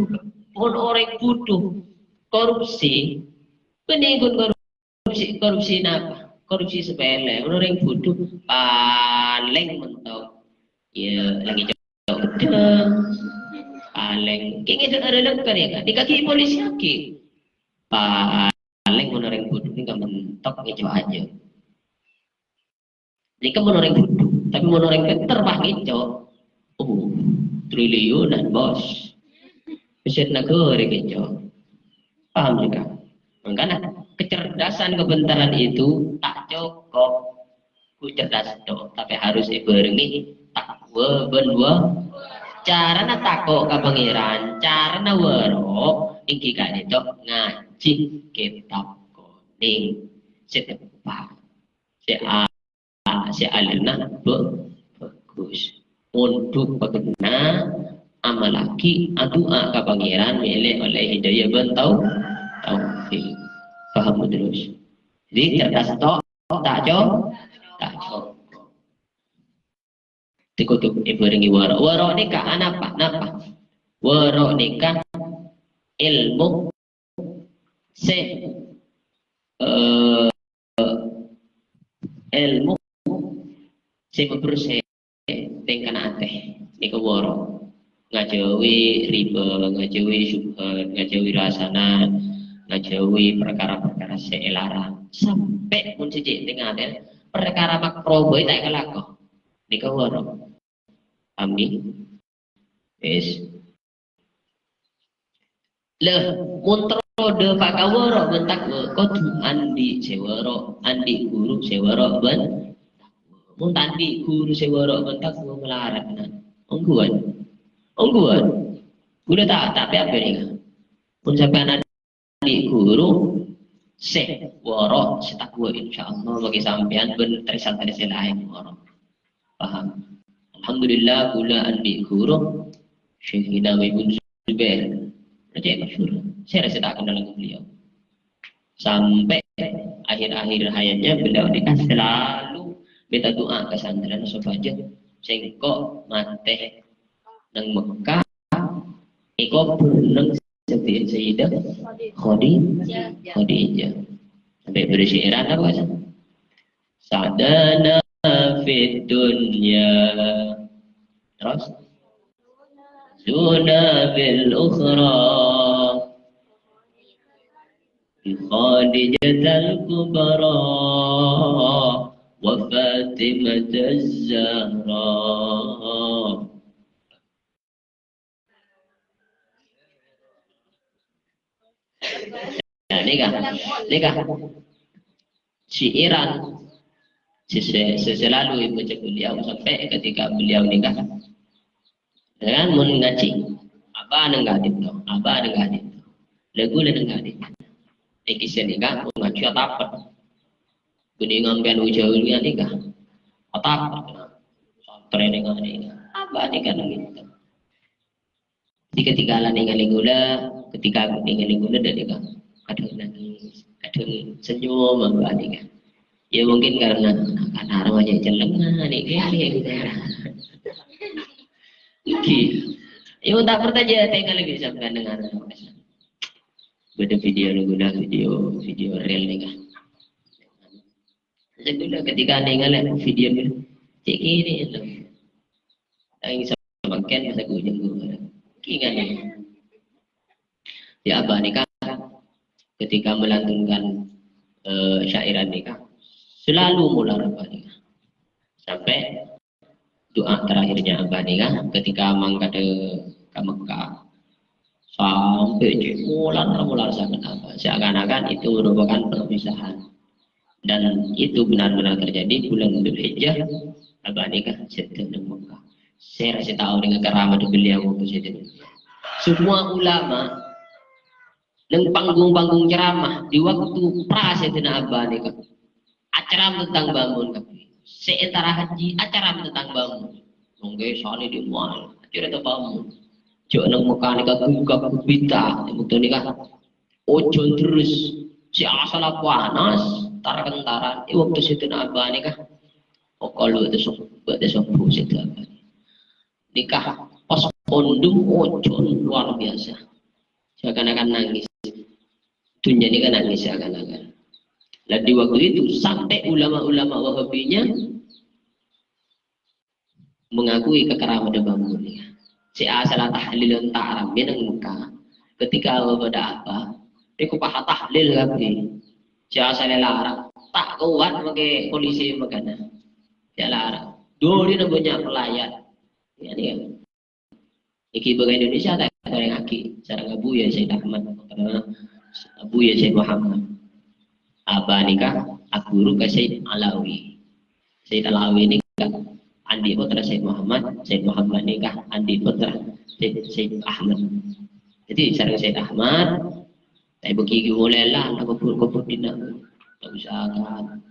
korupsi peningun korupsi apa korupsi sepele orang bodoh paling mentok ya lagi coba paling kayaknya ada lengkap ya kan di kaki polisi kaki paling orang bodoh ini kan mentok ngecoba aja ini kan orang bodoh tapi orang pinter pak ngecoba triliunan bos besar negara ngecoba paham juga makanya kecerdasan kebentaran itu tak cukup ku cerdas dong tapi harus ibarengi takwa benwa carana tako ka pangeran carana waro iki gak itu ngaji kitab kuning setepak si alina bagus untuk pegena amalaki adua ka pangeran milih oleh hidayah bentau taufik paham terus jadi cerdas tok tak cukup dikutuk ibarengi waro nikah apa waro nikah ilmu se ilmu se bersih tengkan ateh niku waro ngajawi riba ngajawi syubhat ngajawi rasana ngajawi perkara-perkara selarang sampai pun sejak tengah ada perkara makro boy tak kelako di kawaro amin es leh muntrode pak kawaro bentak kodu andi sewaro andi guru sewaro ben mun andi guru sewaro bentak melarat ongguan udah tak tapi apa nih pun sampai di guru waro setakwa insyaallah bagi sampean ben terisal lain waro paham alhamdulillah gula andi guru Syekhina Ibn Zubair raja masyhur saya rasa tak kenal dengan beliau sampai akhir-akhir hayatnya beliau nikah selalu minta doa ke santren supaya sengkok mate nang Mekah iko berenang seperti Sayyidah Khadijah sampai bersyiaran apa sih sadana fit dunya terus duna bil ukhra Khadijah al-kubra wa Fatimah az-Zahra nikah syiiran selalu baca beliau sampai ketika beliau nikah dengan mengaji apa nenggadit lagu nenggadit ikisnya nikah mengaji apa kuningan kan ujaunya nikah apa training ini apa nikah gitu Di ketika lah ningali gula, ketika aku ningali gula dari kan kadang nangis, kadang senyum membalik kan. Ya mungkin karena arwahnya celengan nih kayak gitu. Iki, ya tak pertanyaan tinggal lagi sampai dengan beda video gula video real nih kan. Jadi ketika tinggal video cek ini itu, yang sama Ken masa gue jenggot, ingat nih. Ya apa nikah ketika melantunkan syairan nikah selalu mulai apa nikah sampai doa terakhirnya apa nikah ketika mangkat ke Mekah sampai mulai sangat apa seakan-akan itu merupakan perpisahan dan itu benar-benar terjadi bulan Dzulhijjah apa nikah setelah Mekah. Saya rasa tahu dengan keramat beliau waktu itu. Semua ulama dan panggung-panggung ceramah di waktu prasetena abah nikah acara tentang bangun kami seetara haji acara tentang bangun nunggu soalnya di mual acara itu bangun jauh nang Mekah nikah gugap kubita betul nikah ojon terus si asal panas taran-taran di waktu setena abah nikah kalau itu sopo situ abah nikah pas kondom ojon luar biasa seakan-akan nangis dunia ini kan nangis seakan-akan. Dan di waktu itu sampai ulama-ulama Wahabinya mengakui kekeramahan bangun. Si asal tahlil ta'ram yang muka ketika pada apa dia kupaha tahlil lagi si asal larang tak kuat pakai polisi makanya dia larang dulu dia punya pelayan ya dia iki bagai Indonesia tak ada yang aki cara ngabu ya Syed Ahmad Abu ya Syed Muhammad apa nikah aku guru ke Syed Alawi ini nikah Andi putra Syed Muhammad nikah Andi putra Syed Ahmad jadi cara Syed Ahmad saya bagi mulailah nak kubur dina tak usahakan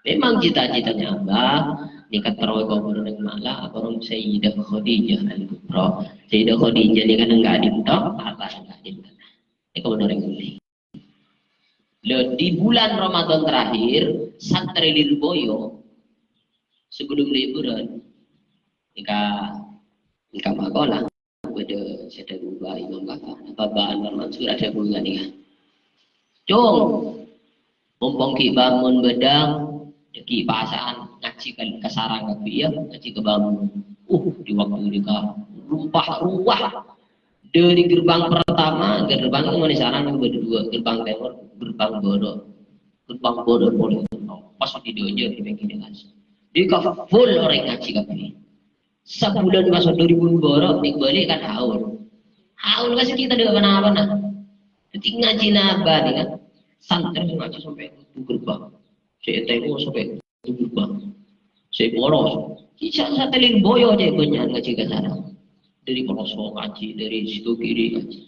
memang cita-citanya Abah nikah terawih kubur dengan malah orang Sayyidah Khadijah Al-Kubra Sayyidah Khadijah ini kan enggak dintok apa enggak dintok ini kebenaran yang boleh. Di bulan Ramadan terakhir Santri Lirboyo sebelum liburan nikah makola ada saya gua imam kakak apa bahan Mansur ada gua nikah cung mumpung ki bangun bedang deki pasaan ngaji ke sarang ke ngaji ke bangun di waktu nikah ruah dari gerbang pertama gerbang itu mana sarang yang berdua gerbang timur gerbang bodoh boleh pas di dojo di bengkel dengan di full orang ngaji kafe sebulan masuk 2000 borok nih balik kan haul kasih kita dengan mana jadi ngaji naba nih kan santri ngaji sampai gerbang saya tengok sampai gerbang saya boros kisah satelit boyo aja banyak ngaji ke sana dari pelosok ngaji dari situ kiri ngaji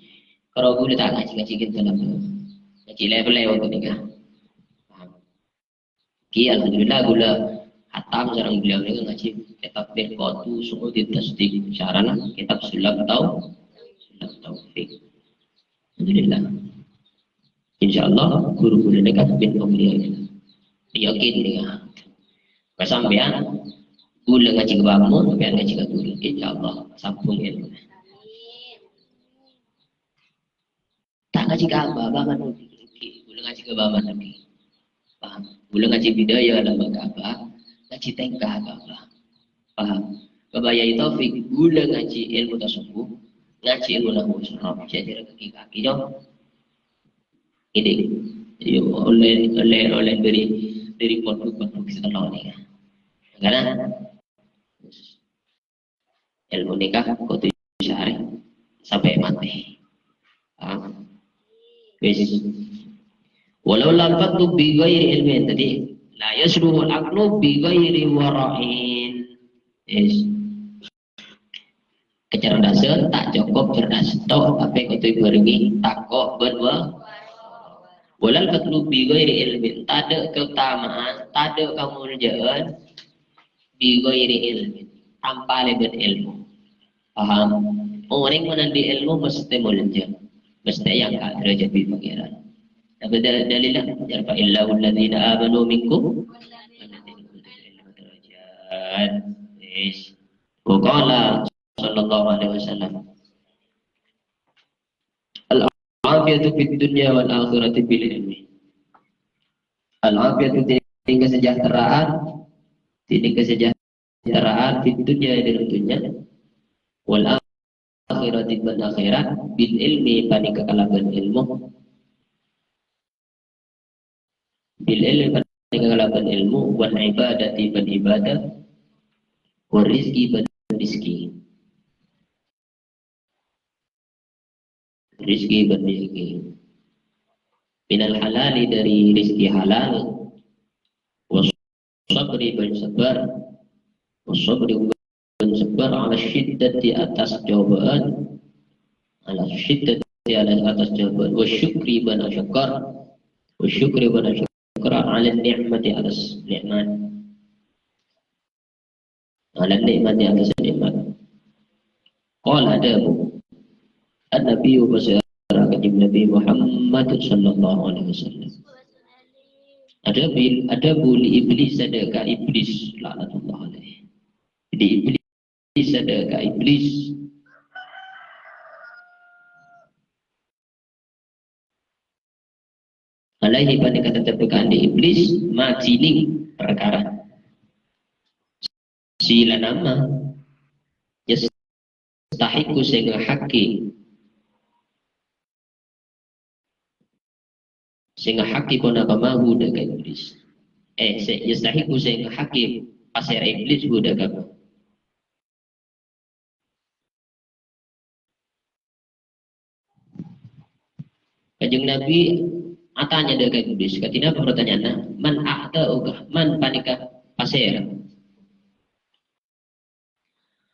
kalau gue tak ngaji kita ngaji level ketika alhamdulillah gula hatam jarang beliau ini ngaji kitab berkotu semua ditasdik sarana kitab sulam taufik alhamdulillah insyaallah guru-guru dekat bin beliau ini yakin dia kesampean gula ngaji ke bangun sampean ngaji ke guru insyaallah sambung ilmu tak ngaji ke apa banget gula ngaji ke baman lagi paham gula ngaji bidaya lembaga apa ngaji tengkah apa paham kebayai taufik gula ngaji ilmu tasawuf ngaji ilmu nahwu saraf jadi kaki dong ini oleh dari pondok setelah ini karena ilmu nikah kau syar'i sampai mati walau lam faktu bi ghairi ilmin tadi la yasruhu al-aqlu bi ghairi wara'in kecerdasan tak cukup cerdas tok tapi kudu barengi takok berdua walau faktu bi ghairi ilmin tak ada keutamaan tak ada kemuliaan bi ghairi ilmin tanpa lebih ilmu paham orang menandi ilmu mesti mulia, mesti yang angkat derajat di pangeran. Apa dalilnya? Yarfa'illahu alladhina amanu minkum derajat. Yes. Qala sallallahu alaihi wasallam. Al-afiyatu fid dunya wal akhirati bil ilmi. Al-afiyatu tining kesejahteraan fid dunya dalam dunia wal akhirati bil akhirat bil ilmi panika kalaban ilmu bil ilmi panika kalaban ilmu wal ibadati bil ibadah wal rizki bil rizki minal halali dari rizki halal wasabri bersabar ala syiddati atas cobaan atas cobaan wasyukri bana syukar ala ni'mati atas nikmat qala adabu An-Nabi bersara kanjeng Nabi Muhammad sallallahu alaihi wasallam. Ada buli iblis adakah iblis laknatullah alaihi. Jadi iblis adakah iblis alaihi pada kata tepukan di iblis majining perkara sila nama yastahiku sehingga haki pun apa mahu daga iblis yastahiku sehingga haki pasir iblis budak apa kanjeng Nabi atanya daga iblis katina pertanyaannya man a'ta'uka man panika pasir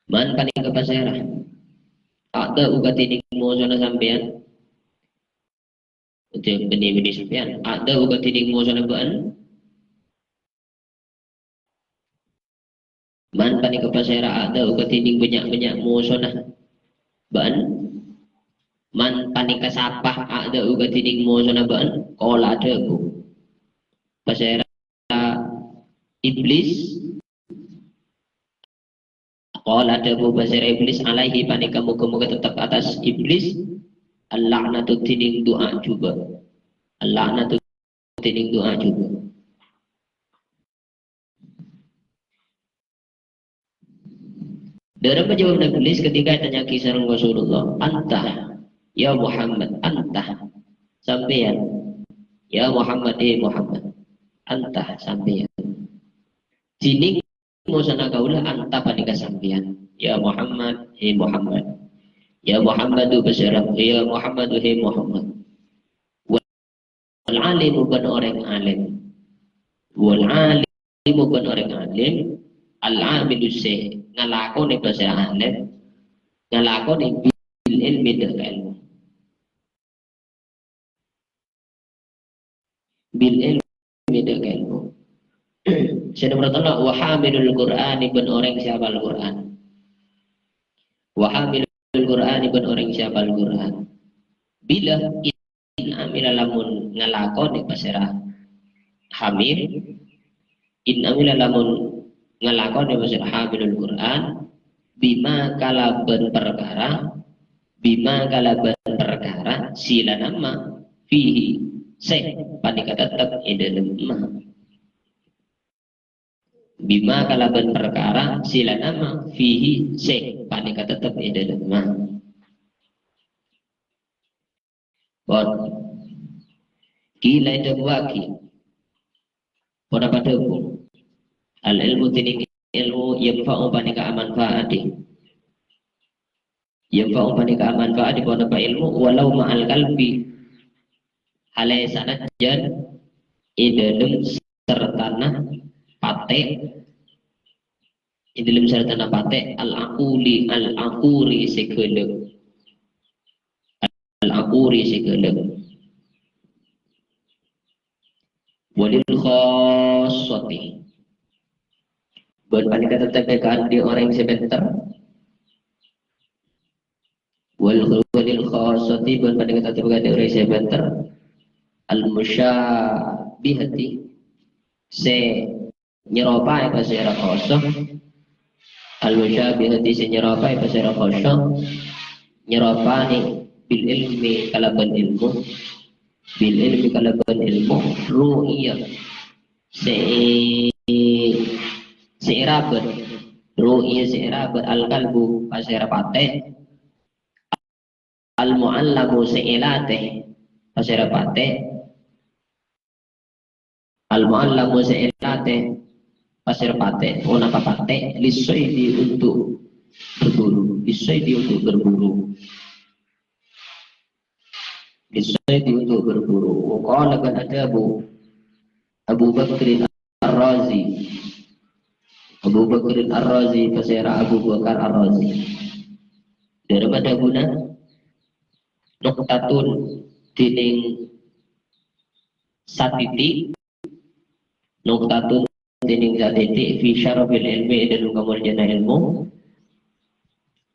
man panika pasir a'ta'uka tining mozona sampean itu benih-benih sampean ada uga tining mo sana baan man pani kapasera ada uga tining banyak-banyak mo sana baan man pani kasapah ada uga tining mo sana baan qala ada bu pasera iblis qala ada bu pasera iblis alaihi pani kamu tetap atas iblis al-la'natu tining doa juga. Al-la'natu tining doa juga. Dalam menjawab Nabi Iblis ketika tanya kisah Rasulullah, antah ya Muhammad, antah sampeyan. Ya Muhammad, Muhammad. Antah sampeyan. Tining musana kaula antah panika sampeyan. Ya Muhammad, Muhammad. Ya Muhammadu bersyarat ya Muhammadu Muhammad wal alimu bukan orang alim wal alimu bukan orang alim al amilu se ngalakoni bahasa alim ngalakoni bil ilmi dengan ilmu bil ilmi dengan ilmu saya bertanya wa hamilul qur'ani bukan orang siapa Al-Qur'an wa hamilul Al-Quran ibn orang siapa Al-Quran bila in amila lamun ngalakon di pasirah hamil in amila lamun ngalakon di pasirah hamil Al-Quran bima kalaban perkara sila nama fihi se panika tetap idalem bima kalaban perkara sila nama fihi se panika tetap dalam ma bot kila itu waki pada padaku al ilmu tining ilmu yamfa'u panika manfaati yamfa'u panika manfaati pada ilmu walau ma'al kalbi halai sanajan idalem sertana pate dalam sarana pate al-aquri sekelek walil khassati berpanika tetap di orang yang sebentar wal khulul khassati ban pada kata berkata orang saya banter al musyabihati se nyeropai pasira khassa al musyabihati se nyeropai pasira khassa nyerapani bil ilmi kalaban ilmu bil ilmi kalaban ilmu ru'iyah seirabat ru'iyah seirabat al kalbu pasira pate al mu'allamu se'ilate pasira pate al mu'allamu se'ilate pasira pate onapa pate lisoidi untuk berburu lisoidi untuk berburu lisoidi untuk berburu qala kan ada Abu Bakr Ar-Razi Abu Bakr Ar-Razi pasira Abu Bakar Ar-Razi daripada guna nuktatun dining satiti nuktatun dining satiti fi syarafil ilmi dalam kemuliaan ilmu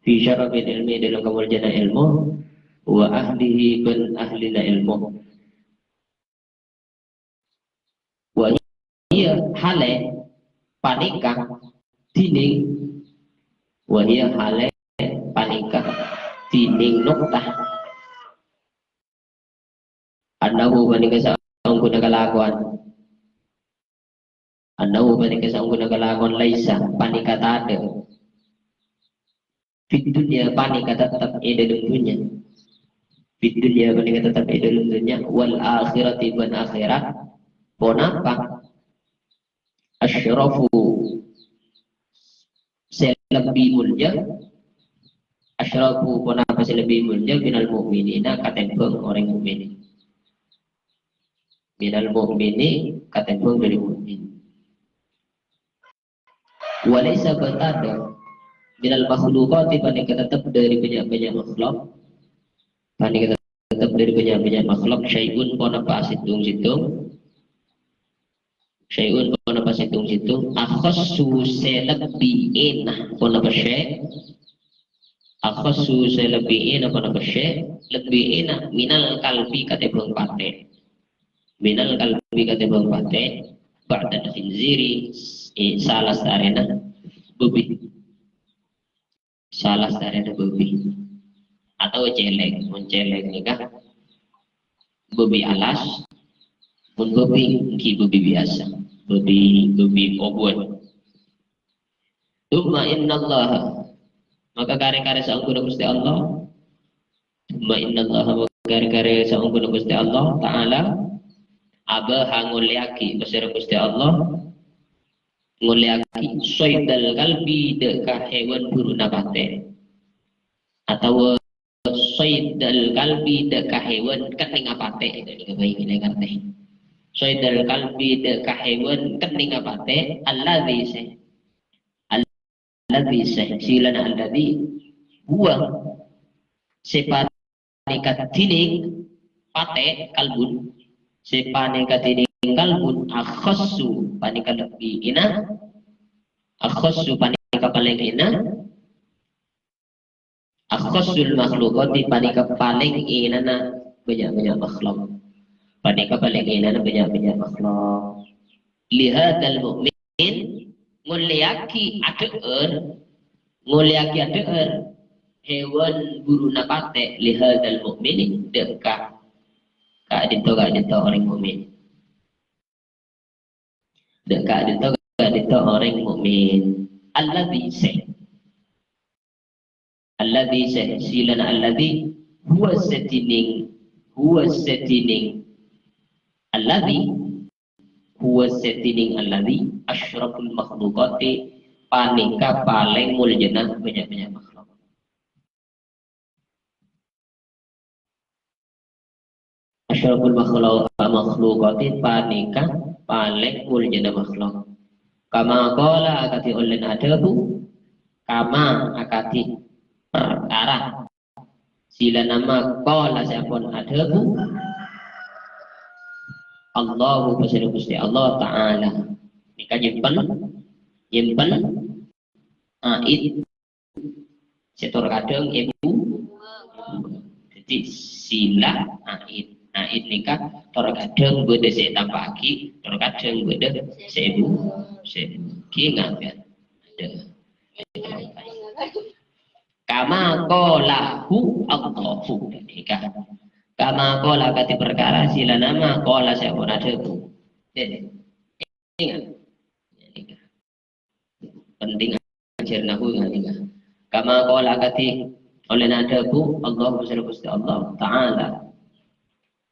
fi syarafil ilmi dalam kemuliaan ilmu wa ahlihi ban ahlina ilmu wa iya hale panika dining wa iya hale panika dining nuktah annahu panika saung guna kelakuan annahu panika saung guna kelakuan laisa panika tada fit dunya panika tetap dalam dunia fit dunya panika tetap dalam dunia wal akhirati ban akhirat ponapa asyrafu selebih mulia asyrafu ponapa selebih mulia minal mu'minina katembang orang mukmin minal mu'mini katembang dari mukmin walaysa batada minal makhluqati panika tetap dari banyak-banyak makhluk panika tetap dari banyak-banyak makhluk syai'un ponapa situng-situng syai'un ponapa situng-situng akhassu selebih enah ponapa syai' akhassu selebih enah ponapa syai' lebih enak minal kalbi katembang pate minal kalbi katembang pate ba'da khinziri salah sarena bebi salah sarena bebi atau celeng menceleng nikah bebi alas pun bebi ki bebi biasa bebi obon Tumma innallaha maka kare-kare saungkuna Gusti Allah Tumma innallaha maka kare-kare saungkuna Gusti Allah Ta'ala abaha nguliaki besar Gusti Allah nguliaki soidal kalbi deka hewan buru nabate atau soidal kalbi deka hewan kening apate ini kebaik ini karte soidal kalbi deka hewan kening apate alladhi silana alladhi huwa sepani katining pate kalbun sepani katining kalbun akhassu panika lebih ina akhassu panika paling ina akhassul makhluqati panika paling ina banyak-banyak makhluk panika paling ina banyak-banyak makhluk lihadal mu'min nguliaki adeer hewan guru napate lihadal mu'min dekat kak dito orang mukmin dekat dito orang mukmin alladhi silan alladhi huwa setining alladhi asyraful makhluqati panika paling mulyana banyak-banyak makhluk asyraful makhluqati panika paling mulyana makhluk kama qala akati ulun adabu kama akati perkara sila nama qala siapun adabu Allahu pasir Gusti Allah Ta'ala nika nyimpen ait setor kadang ibu Jadi sila ait nikah terkadang beda saya tambah lagi, terkadang beda sebu ki ngapain ada. Kama qalahu Allahu nikah. Kama qala kati perkara sila nama qala saya pun ada bu. Jadi ingat nikah. Penting ajar nahu nikah. Kama qala kati oleh nada bu Allah bersalawat Gusti Allah Ta'ala.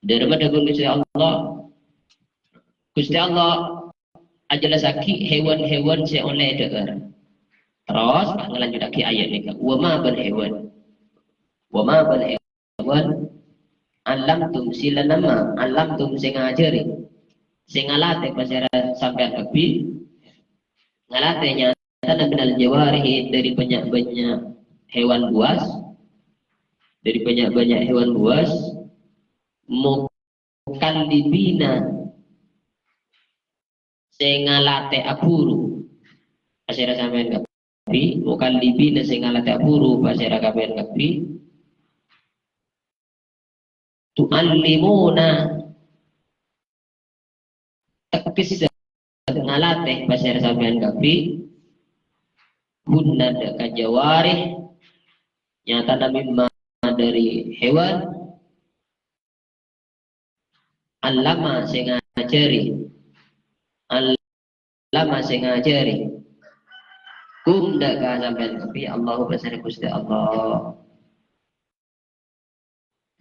Daripada Gusti Allah Gusti Allah ajalah saki hewan-hewan saya oleh dengar. Terus lanjut lagi ayat ni. Wa ma bal hewan. Wa ma bal hewan. Alam tum sila nama. Alam tum sing ngajari. Sing ngalate pasara sampai kepi. Ngalate nyata minal jawarihi dari banyak-banyak hewan buas. Dari banyak-banyak hewan buas. Mukallibina sing ngalate aburu. Pasara sampai kepi. Mukallibina sing ngalate aburu pasara kabeh kepi. Tu'allimuna tekis ngalatih pasir sampean kapi hunna deka jawarih nyata mimma dari hewan allama sing ngajari kum deka sampean kapi Allahu pasir Gusti Allah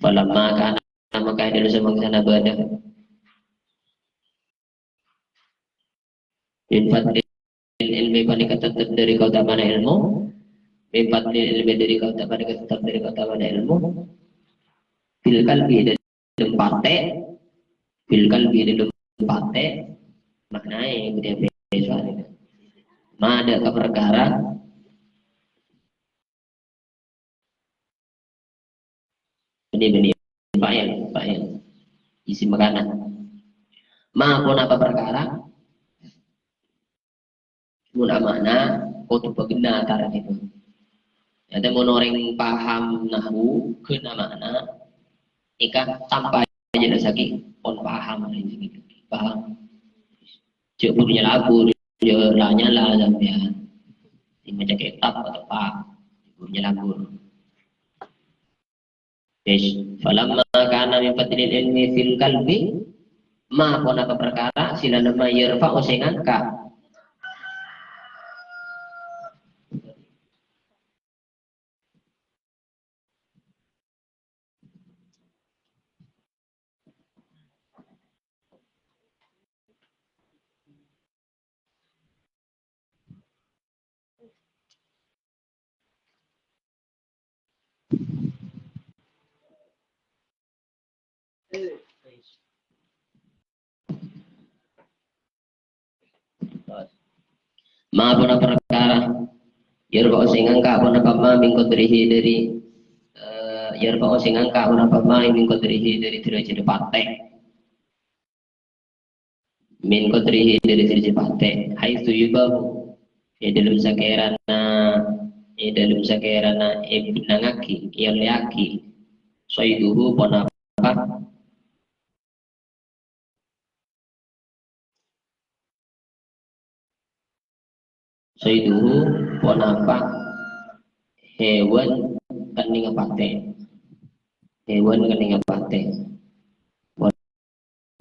falamma kana maka dari semaksana badah infat ilmi panika tetap dari kau tak mana ilmu infat ilmi dari kau tak panika tetap dari kau tak mana ilmu fil kalbi dalam pate fil kalbi dalam pate maknanya dia soalnya ma ada keperkara benih-benih payah isi makanan ma pun apa perkara muna mana kau tu pegina antara itu. Ada monoreng paham nahu ke mana ika tanpa aja lagi on paham ini paham. Cek punya lagu dia nyala sampean. Ini macam kitab atau apa punya lagu. Yes, falamma kana min fadlil ilmi fil qalbi ma pun apa perkara sila nama yarfa'u sing angka ma pun apa perkara yarfa'u sing angka pun apa ma min qadrihi dari yarfa'u sing angka pun apa ma min qadrihi dari derajat patek min qadrihi dari derajat patek haitsu yubahu dalam sakerana ibnangaki yang liaki soiduhu pun apa soiduhu pun apa hewan kening apate hewan kening apate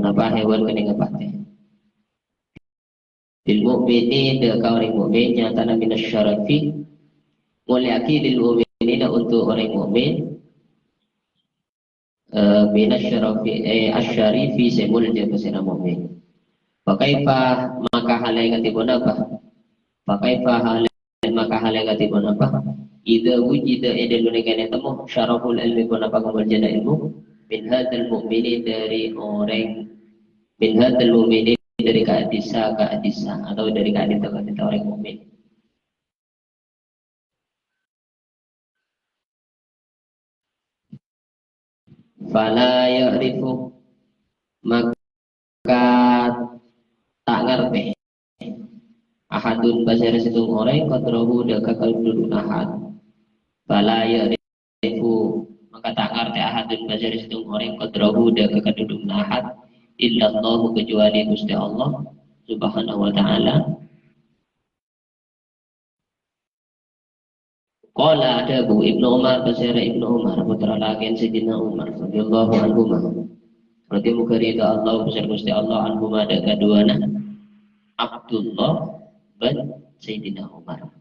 apa hewan kening apate bil mu'mini de kaum mukmin nyata min asyarafi mulyaki lil mu'minina untuk orang mukmin min asyarafi asyarifi semul dia pesena mukmin pakaipa maka hal yang katipun apa pakaipa hal maka hal yang katipun apa idza wujida idal nekane temu syaraful ilmi pun apa kemuliaan ilmu min hadzal mu'mini dari orang min hadzal mu'mini dari keadisa atau dari keadita orang mukmin fala ya'rifu maka tak ngerti ahadun basar situng orang qadrahu daka kalbun ahad fala ya'rifu maka tak ngerti ahadun bajar situng orang qadrahu da kekadudung ahad illa Allah kecuali Gusti Allah subhanahu wa ta'ala. Qala ada Bu Ibnu Umar basira Ibnu Umar putra lakian Sayyidina Umar radhiyallahu anhu. Berarti muga ridha Allah besar Gusti Allah anhu ada kaduana Abdullah bin Sayyidina Umar.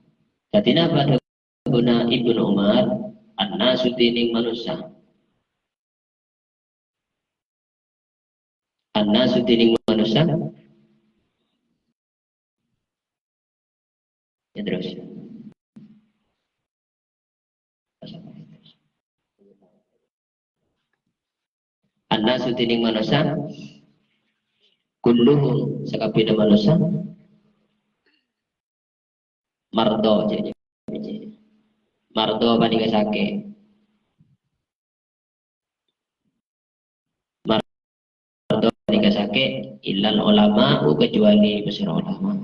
Katina pada guna Ibnu Umar an-nasu tining manusia. An-nasu tining manusia. Ya terus. An-nasu tining manusia. Kulluhum sakabeh manusia. Mardo jadi. Mardo panika sake. Mardo panika sake illal ulama kecuali besar ulama.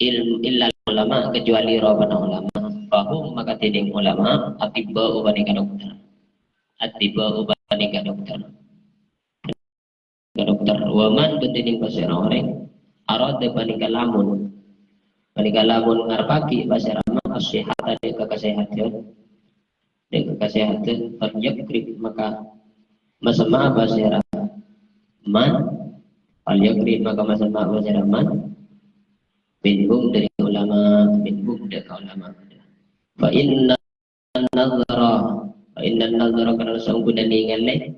Illal ulama kecuali robana ulama. Bahum maka tining ulama atibba panika dokter. Atibba panika dokter. Dokter waman betining besar orang arad panika lamun. Panika lamun ngarpaki besar kesehatan dan kesehatan falyakrib maka masama basira man falyakrib maka masama basira man minhum dari ulama fa inna an-nazara kana sanggup dan ningale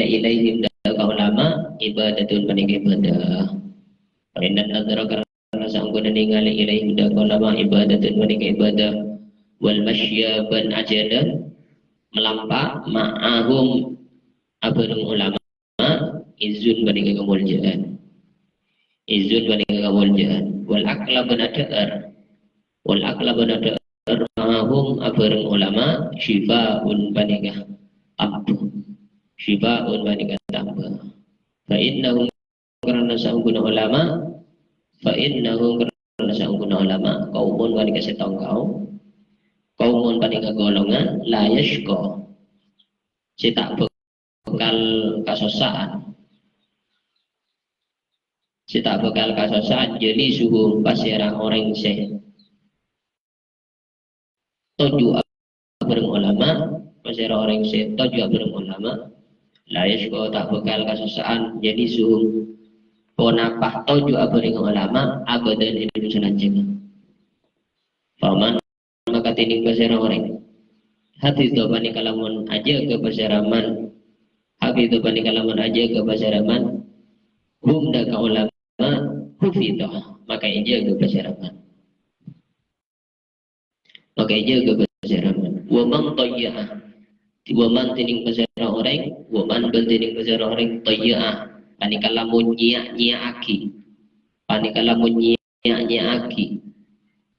ilaihim daga ulama ibadatun panika ibadah. Fa inna an-nazara kana sanggup dan ningali ilaihim daga ulama ibadatun panika ibadah. Wal masya ban ajadan melampak ma'ahum abadum ulama izun panika kemuliaan. Izun panika kemuliaan. Wal akla ban adar ma'ahum abadum ulama syifaun panika ampuh. Syifaun panika tambah. Fa innahum karena sanggup ulama kaumun panika setong kaumun panika golongan la yashqa cetak bekal kasosaan jadi suhu pasira orang seh toju bareng ulama pasira orang seh toju bareng ulama la yashqa tak bekal kasosaan jadi suhu ponapah toju bareng ulama abadan Indonesia lanjeng paman maka tining pasira orang hati itu panika lamun aja ke pasiraman hati itu panika lamun aja ke pasiraman hum da ka ulama hufidah maka aja ke pasiraman wa man tayyi'ah wa man tining pasira orang wa man tining pasira orang tayyi'ah panika lamun nyi'aki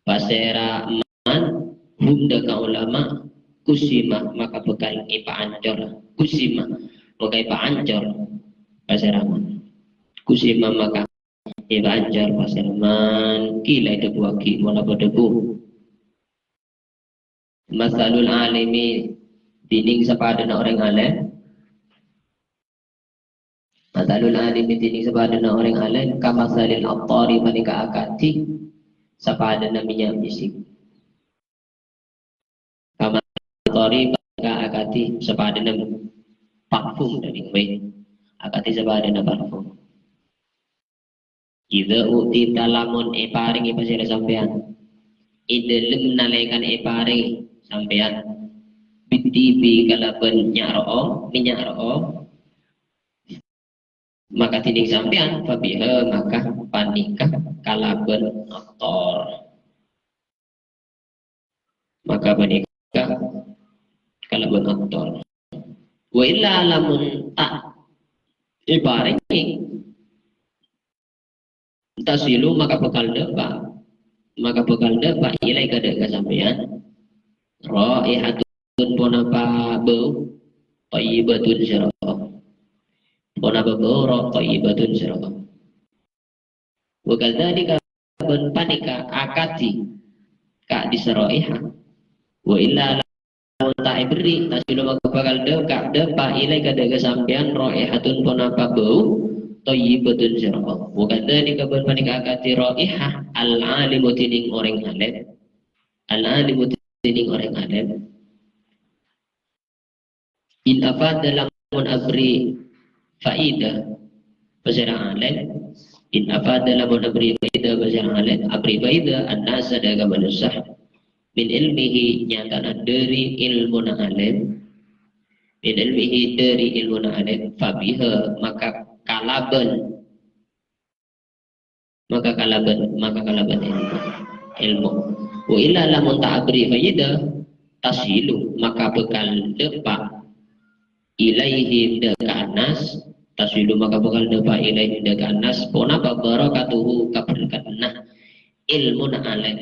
pasira man hum da ka ulama kusima maka bekal ipa ancor kusima maka ipa ancor pasiraman kusima maka ipa ancor pasiraman kila debu aki wala debu masalul alimi tining sepadana orang alim masalul alimi tining sepadana orang alim kamasalil attari manika akati sepadana minyak bisik Tori bangga akati sepadana parfum dari kue akati sepadana parfum. Idza utita lamun eparing pasira sampean. Idelem nalekan eparing sampean. Bitibi kalaban minyak ro'o maka tining sampean fabiha maka panikah kalaban aktor maka panikah kalaban aktor wa illa lamun tak ibaringi tasilu maka bekal depa ilai kada kasampean raihatun ponapa bau thayyibatun syarah ponapa bau thayyibatun syarah wa kadzalika ban panika akati ka disraiha wa illa tak beri tasilu maka bakal depa ilai kada kesampean raihatun punapa bau thayyibatun sirah wa kadzalika bal panika akati raihah al alimu tining orang alim al alimu tining orang alim in afad dalam abri faida pasara alim in afad dalam abri faida pasara alim abri faida an-nas daga manusia min ilmihi nyata dari ilmu alim min ilmihi dari ilmu alim fabiha maka kalaban ilmu wa illa lamun ta'abri faida tasilu maka bekal depa ilaihi dekanas tasilu maka bekal depa ilaihi dekanas pona barakatuhu kaberkatna ilmu alim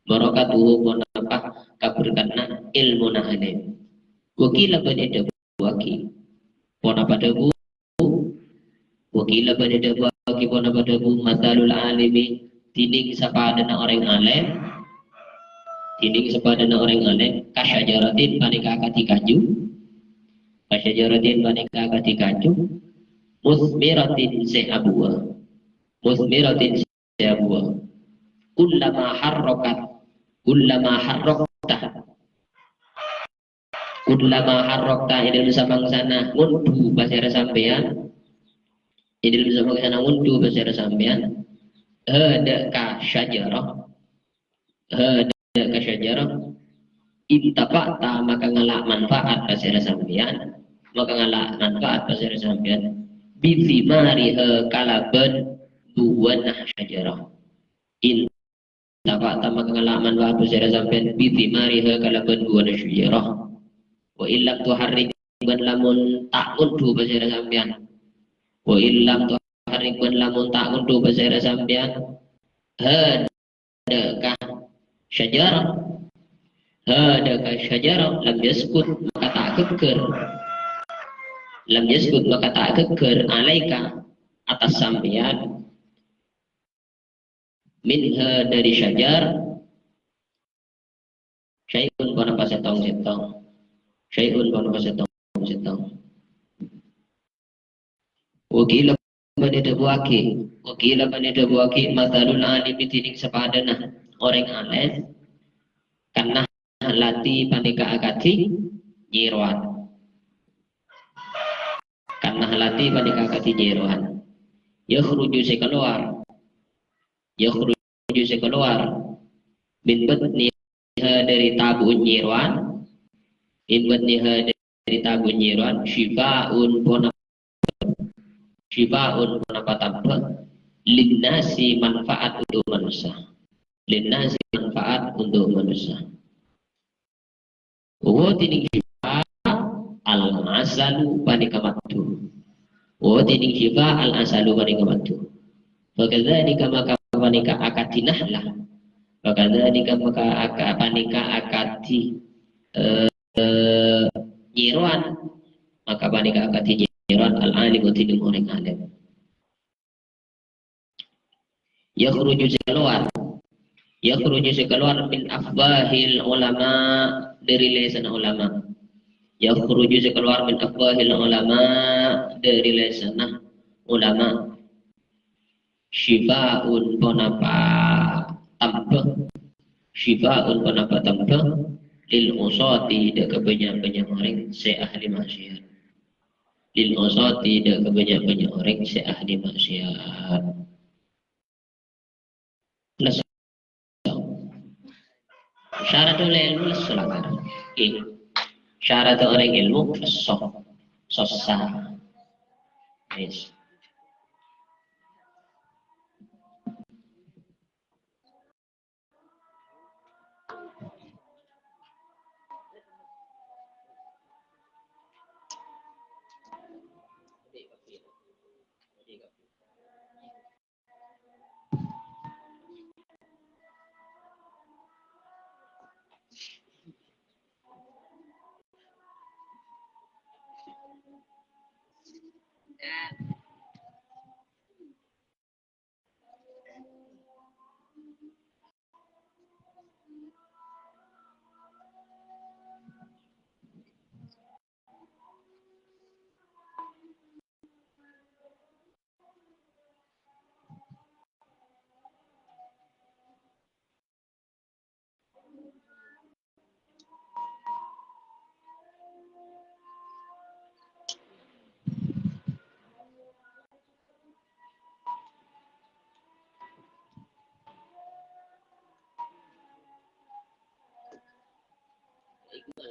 barakatuhu pona kaberkatna ilmu alim wakila pada waki pona pada bu wakila pada waki pona pada bu matalul alimi tining sapadana orang alim tining sapadana orang alim kasyajaratin panika akati kaju kasyajaratin panika akati kaju musmiratin se'abwa musmiratin se'abwa kullama harrokta idil samang sana mundu pasir sampean idil samang sana mundu pasir sampean hada ka syajarah intafa'ta maka ngalak manfaat pasir sampean maka ngalak manfaat pasir sampean bizimariha kalaban buwanah syajarah intafa'ta maka ngalak manfaat pasir sampean bizimariha kalaban buwanah syajarah wa illam tuharrik ban lamun tak undu pasir sampean wa illam tuharrik ban lamun tak undu pasir sampean hadaka syajarah lam yaskut maka tak keker alaika atas sampean minha dari syajar syai'un kana pasetong wakila panida buaki matalul alimi tining sepadana orang alim karena lati panika akati nyiruan karena lati panika akati nyiruan yakhruju sekeluar bin batniha dari tabun nyiruan bin batniha dari tabun nyiruan syifaun punapa tanpa linnasi manfaat untuk manusia wa tining syifa al-asalu panika matu wa tining syifa al-asalu panika matu fakadzalika maka panika akatinahlah fakadzalika maka panika akati nyiruan maka panika akati nyiruan al-alimu tining orang alim yakhruju sekeluar min afwahil ulama dari lisan ulama yakhruju sekeluar min afwahil ulama dari lisan ulama syifaun ponapa tambah lil usati de kebanyak orang seahli maksiat lil usati de kebanyak orang seahli maksiat syarat oleh ilmu selanggar syarat orang ilmu sosah yes.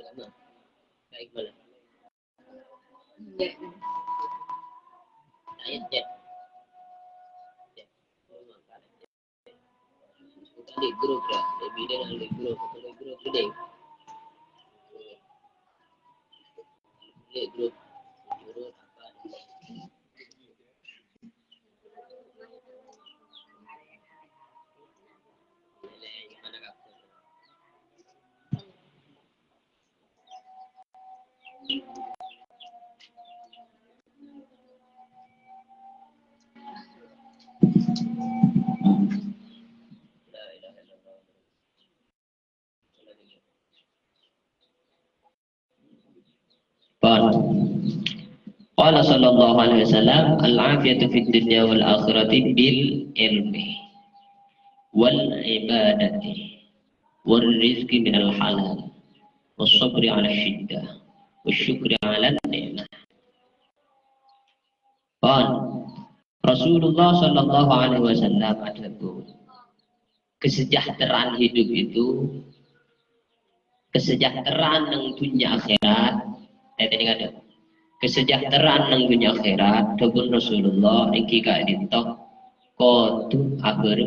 Baik boleh. Ayat cek. Di grup ya, lebih dari di grup today. Di grup apa? Gimana kak? Qala sallallahu alaihi wasallam al-afiyatu fid dunya wal akhirati bil ilmi wal ibadati wal rizqi minal halal was sabri ala syiddah was syukri ala ni'mah. Rasulullah sallallahu alaihi wasallam adalah kesejahteraan hidup itu kesejahteraan ng dunia akhirat. Tadi ada kesejahteraan ng dunia akhirat dabun Rasulullah iki gak ditok kodu agar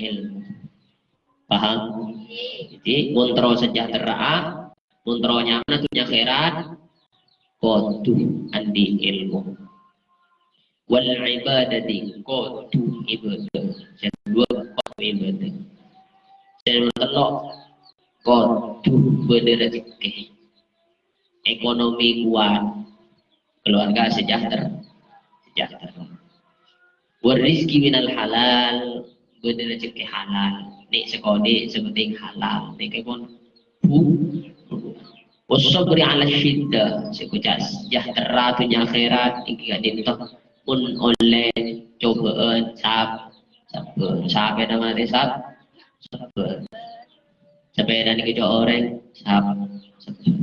ilmu. Paham? Jadi kontrol sejahtera, kontrol nyaman dunia akhirat kodu andi ilmu. Wal ibadati kodu ibadah. Yang dua kodu ibadah. Dan telok kodu berrezeki. Ekonomi kuat, keluarga sejahtera. Warizki minal halal, berrezeki halal. Nek sekode sepenting halal. Nek pun wasabri ala syiddah, sekucak sejahtera dunia akhirat iki gak ditok pun oleh cobaan sabar nama sabar sepeda ni kejo orang sabar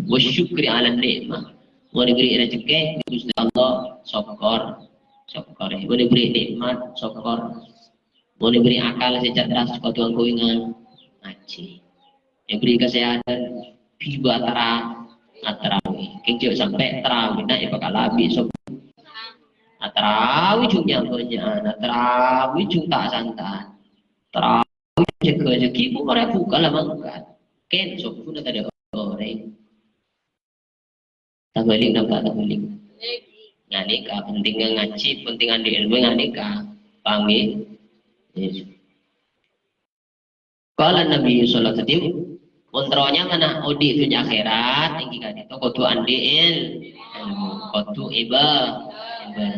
wasyukri ala nikmah mau diberi rezeki Gusti Allah syukur mau diberi nikmat syukur mau diberi akal secerdas kau tuang kau ingat ngaji yang beri kesehatan biba tarawih kejo sampai tarawih nak bakal habis tarawih juga banyak tarawih juga santai tarawih jaga rezeki pun orang buka lah makan kan sok pun ada orang tak balik nggak nikah pentingnya ngaji pentingan di ilmu nggak nikah panggil yes. Kalau Nabi Sallallahu Alaihi Wasallam kontrolnya mana odi dunia akhirat tinggi kan itu kudu andil ilmu kudu ibadah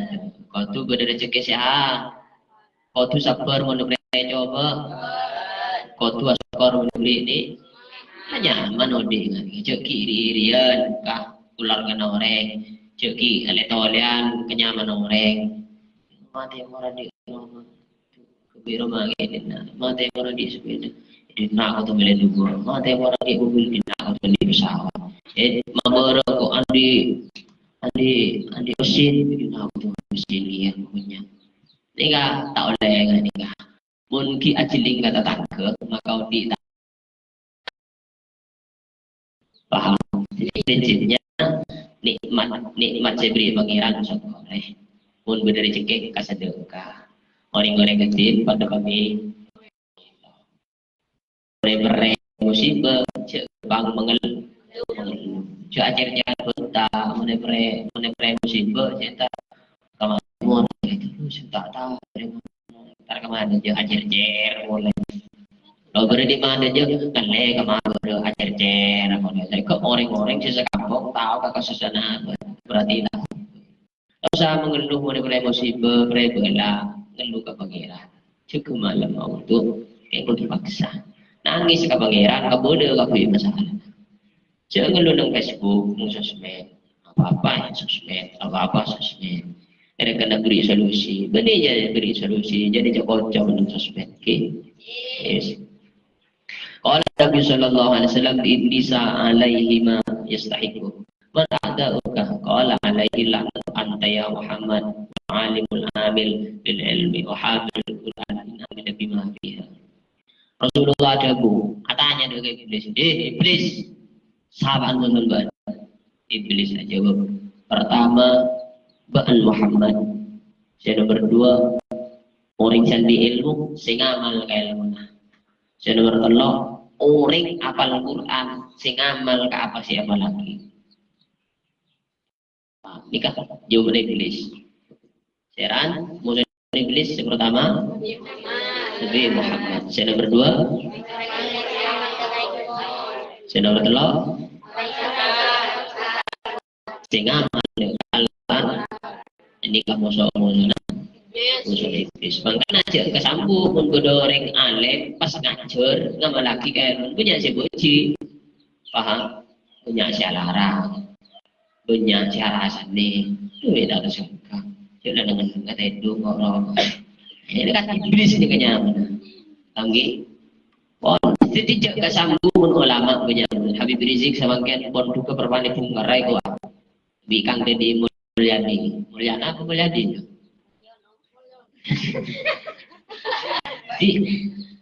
kudu berrezeki sehat kudu sabar menubri coba kudu askor menubri ini hanya manodi cek kiri-irian kah ular kena orang ceki aletolian kenyaman orang mati orang di kebiru mangin mati orang di sepeda di nak atau beli dua mati orang di mobil di nak atau di pesawat mabara kok andi mesin di nak atau mesin yang punya nikah tak oleh nikah mungkin ajiling kata tangke maka di paham jadi prinsipnya nikmat saya beri pangeran oleh pun berdiri cekik kasadeka orang-orang kecil pada kami berai musibah cek bang mengeluh cek ajarnya bentar menebre musibah cek kemana itu tak tahu ntar kemana cek ajar mulai kalau berada di mana aja kan kemana ajar jadi ke orang-orang sisa kampung tahu kakak susana berarti lah usah mengeluh mulai musibah bela ngeluh ke pangeran cukup malam untuk kayak dipaksa nangis ke pangeran ke bodoh ke masalah jangan ngeluh nang Facebook nang sosmed apa-apa sosmed apa-apa sosmed ada kena beri solusi benih aja beri solusi jadi jangan kocok nang sosmed yes. Qala Nabi sallallahu alaihi wasallam iblisa alaihi ma yastahiqu. Man a'da'uka qala alaihi la'natu anta ya Muhammad alimul amil bil ilmi wa hamilul Qur'an amin bima fiha. Rasulullah dagu katanya dengan iblis, iblis Sahabat teman-teman. Iblis jawab. Pertama, ba'al Muhammad. Yang nomor dua, orang candi ilmu sing amal ka ilmu. Yang nomor telu, orang apal Quran sing amal ka apa siapa lagi. Nikah jawaban iblis. Seran, musuh iblis yang pertama, Nabi Muhammad. Yang nomor dua, yang nomor telu, sing amal Al-Quran. Ini kamu musuh iblis. Makanya aja kesambung pun orang alim pas ngajar nama lagi kayak punya si boci, paham? Punya si larang, punya si rasane, itu beda surga. Jadi dengan kata itu orang ini kan iblis ini kenyang, tanggi. Pon tidak kesambung ulama punya Habib Rizik sama kian pon duka perpani punggarai kuat. Bikang Dedi Mulyadi, Mulyana apa Mulyadi? Di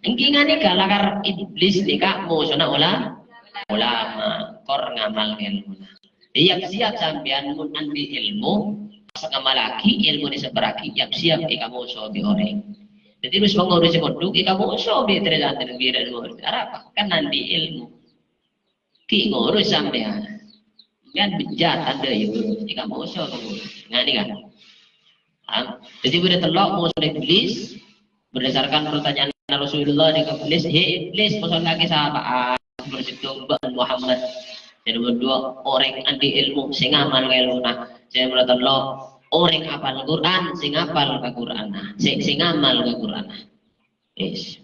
engkingan ni kalakar iblis ni kak musuhna ulama kor ngamal ilmu. Siap sampean mun andi ilmu pas ngamal lagi ilmu ni seberaki siap kamu musuh bi orang. Jadi harus mengurus koduk kamu musuh bi terjadi negara luar. Apa? Kan andi ilmu. Ki ngurus sampean. Kan bejat ada itu. Kamu musuh kamu. Ngani kan? Jadi pada telok musuh iblis berdasarkan pertanyaan Rasulullah di iblis, iblis musuh lagi sahabat bersitung Muhammad. Yang nomor dua orang anti ilmu sing amal ilmu nah. Saya pada telok orang apal Quran sing apal ke Quran nah. Sing amal ke Quran nah. Yes.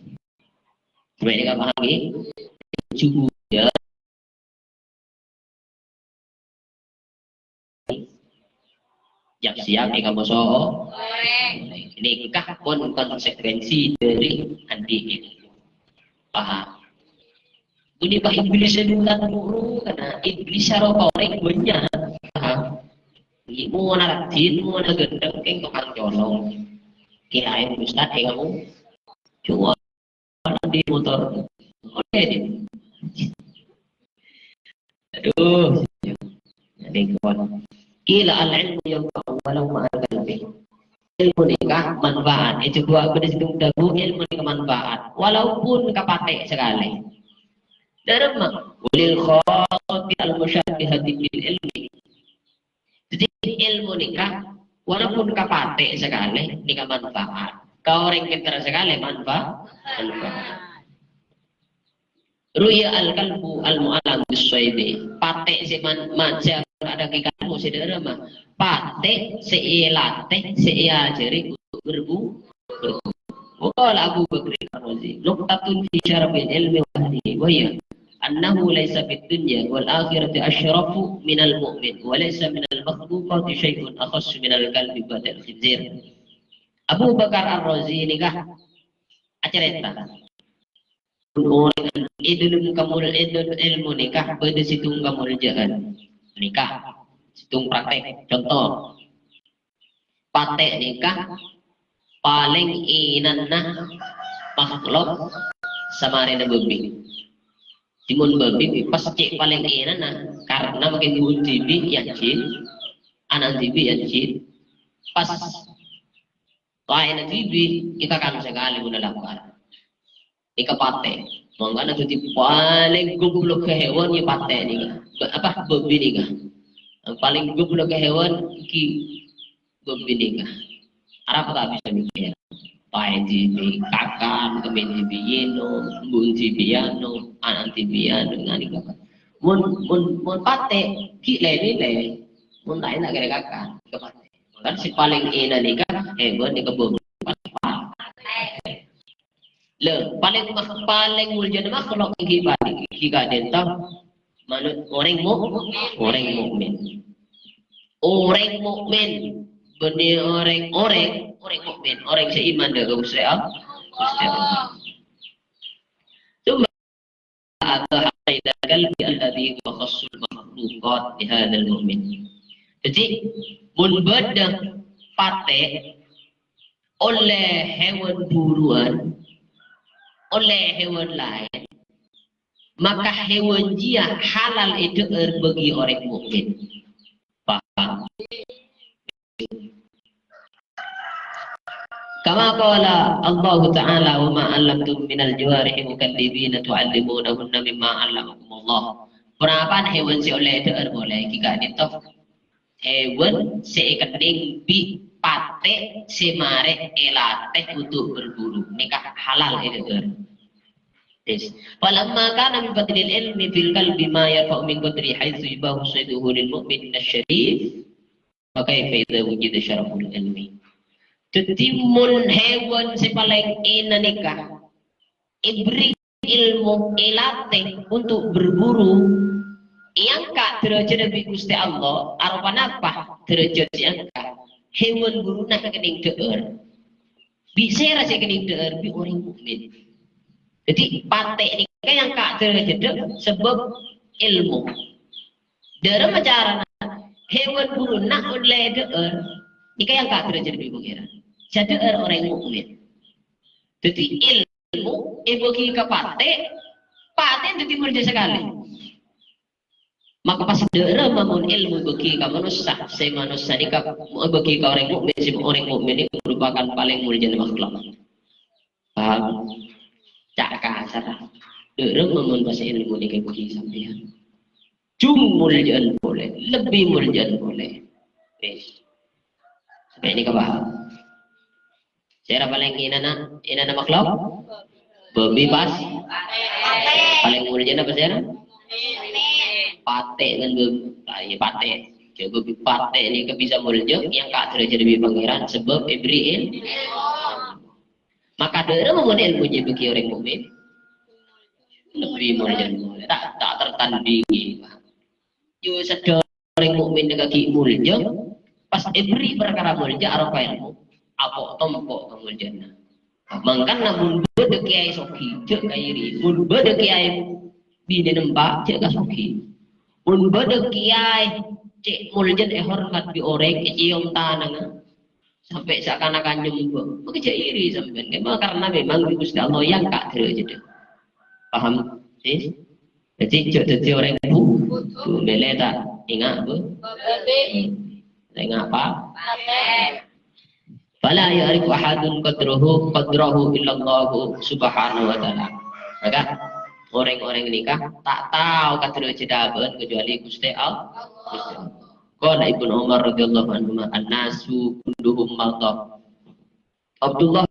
Coba ini kamu pahami? Cukup ya. Siap kamu so ini kah pun konsekuensi dari anti ilmu. Paham? Ini pak iblis sedangkan muru karena iblis sarapa orang banyak. Paham? Ibu mana rajin, mau mana gendeng, keng tukang colong. Kirain ustad kamu cuma di motor. Oke deh. Aduh, jadi kawan. Kila al-ilmu yang walau ma'al qalbi. Ilmu nikah manfaat. Itu dua pada situ dagu ilmu nikah manfaat. Walaupun kapate sekali. Dalam ulil khawati al-musyabbihati bil ilmi. Jadi ilmu nikah walaupun kapate sekali nikah manfaat. Kau orang pintar sekali manfaat. Ruya al-kalbu al-mu'alam bis-saibi. Pate si manusia ada kikamu saudara mah. Pate seilate seajari berbu. Wala Abu Bakr al-Razi. Nuqtatun fi syarabil ilmi wahdi wa hiya annahu laysa fid dunya wal akhirati asyrafu min al-mu'min wa laysa min al-makhluqati syai'un akhass min al-kalbi ba'da al-khinzir. Abu Bakar al-Razi nikah acarita. Orang idul kamul idul ilmu nikah pada situng kamul jalan nikah situng praktek. Contoh patek nikah paling inanna makhluk sama rena babi. Timun babi pas cek paling inanna karena makin timun tibi yang jin anak tibi yang jin pas lain tibi kita kan sekali menelakkan ika pate, mangga jadi paling goblok ke hewan ya pate ni apa babi ni kan, paling goblok ke hewan iki babi ni kan, Arab tak bisa mikir, pai jibi kakan, kemen jibi yeno, bun jibi yano, anak jibi yano ngani kapan, mun pate ki le, mun lain nak kira kakan, ke pate, kan si paling enak ni kan hewan ni kebun. Le paling mulia nama kalau kita dental orang mukmin benih orang mukmin orang seiman dengan Gusti Allah. Cuma ada haidah qalbi alladhi khassul makhluqat bi hadzal mu'min. Jadi mun badang pate oleh hewan buruan oleh hewan lain maka hewan jia halal itu bagi orang mukmin. Paham? Kama qala Allah Ta'ala wa ma 'allamtum minal jawarihi mukallibina tu'allimunahunna mimma 'allamakumullah. Perapan hewan si oleh itu boleh jika ditof hewan si kening bi pate si mare elate untuk berburu nikah halal itu yes. Falamma kana min fadlil ilmi fil qalbi ma yarfa'u min qadri haitsu yubahu sayduhu lil mu'min asy-syarif fa kaifa idza wujida syaraful ilmi. Tetimun hewan si paling ina nikah ibri ilmu ilate untuk berburu yang kak derajat Nabi Gusti Allah arupan apa derajat yang kak hewan buru nak kening deur bisa rasa kening deur bi orang mukmin. Jadi patek nikah yang kak derajat sebab ilmu dalam cara hewan buru nak oleh deur nikah yang kak derajat bi pengiran jadi orang mukmin. Jadi ilmu bagi ke patek jadi mulia sekali. Maka pas dera mamun ilmu bagi ke manusia, saya manusia ini bagi ke orang mukmin, si orang mukmin ini merupakan paling mulia makhluk. Paham? Cak kasar. Dera mamun pas ilmu ini bagi sampean. Muliaan boleh, lebih muliaan boleh. Yes. Sampai ini kepaham. Saya paling ina makhluk babi pas paling mulia apa saya pate kan pate coba pate ini bisa mulia yang kak derajat lebih pangeran sebab ibril maka dera memun ilmunya bagi orang mukmin lebih mulia tak tertandingi yo sedar orang mukmin dengan mulia pas ibri perkara mulia apa ilmu apa tompok kemuliaan. Mangkan namun beda kiai soki cek kairi, mun beda kiai bini nempak cek kasoki, mun beda kiai cek mulian hormat di orek cium tanang sampai seakan-akan nyembah, maka cek iri sampai. Kenapa? Karena memang Gusti Allah yang kak derajat. Paham? Sih? Jadi orang bu, boleh tak ingat bu? Ingat apa? Fala ya'rifu ahadun qadrahu illa Allah subhanahu wa ta'ala. Maka orang-orang nikah tak tahu kadar jedaban kecuali Gusti Allah. Qala Ibnu Umar radhiyallahu anhu an-nasu kulluhum mardah. Abdullah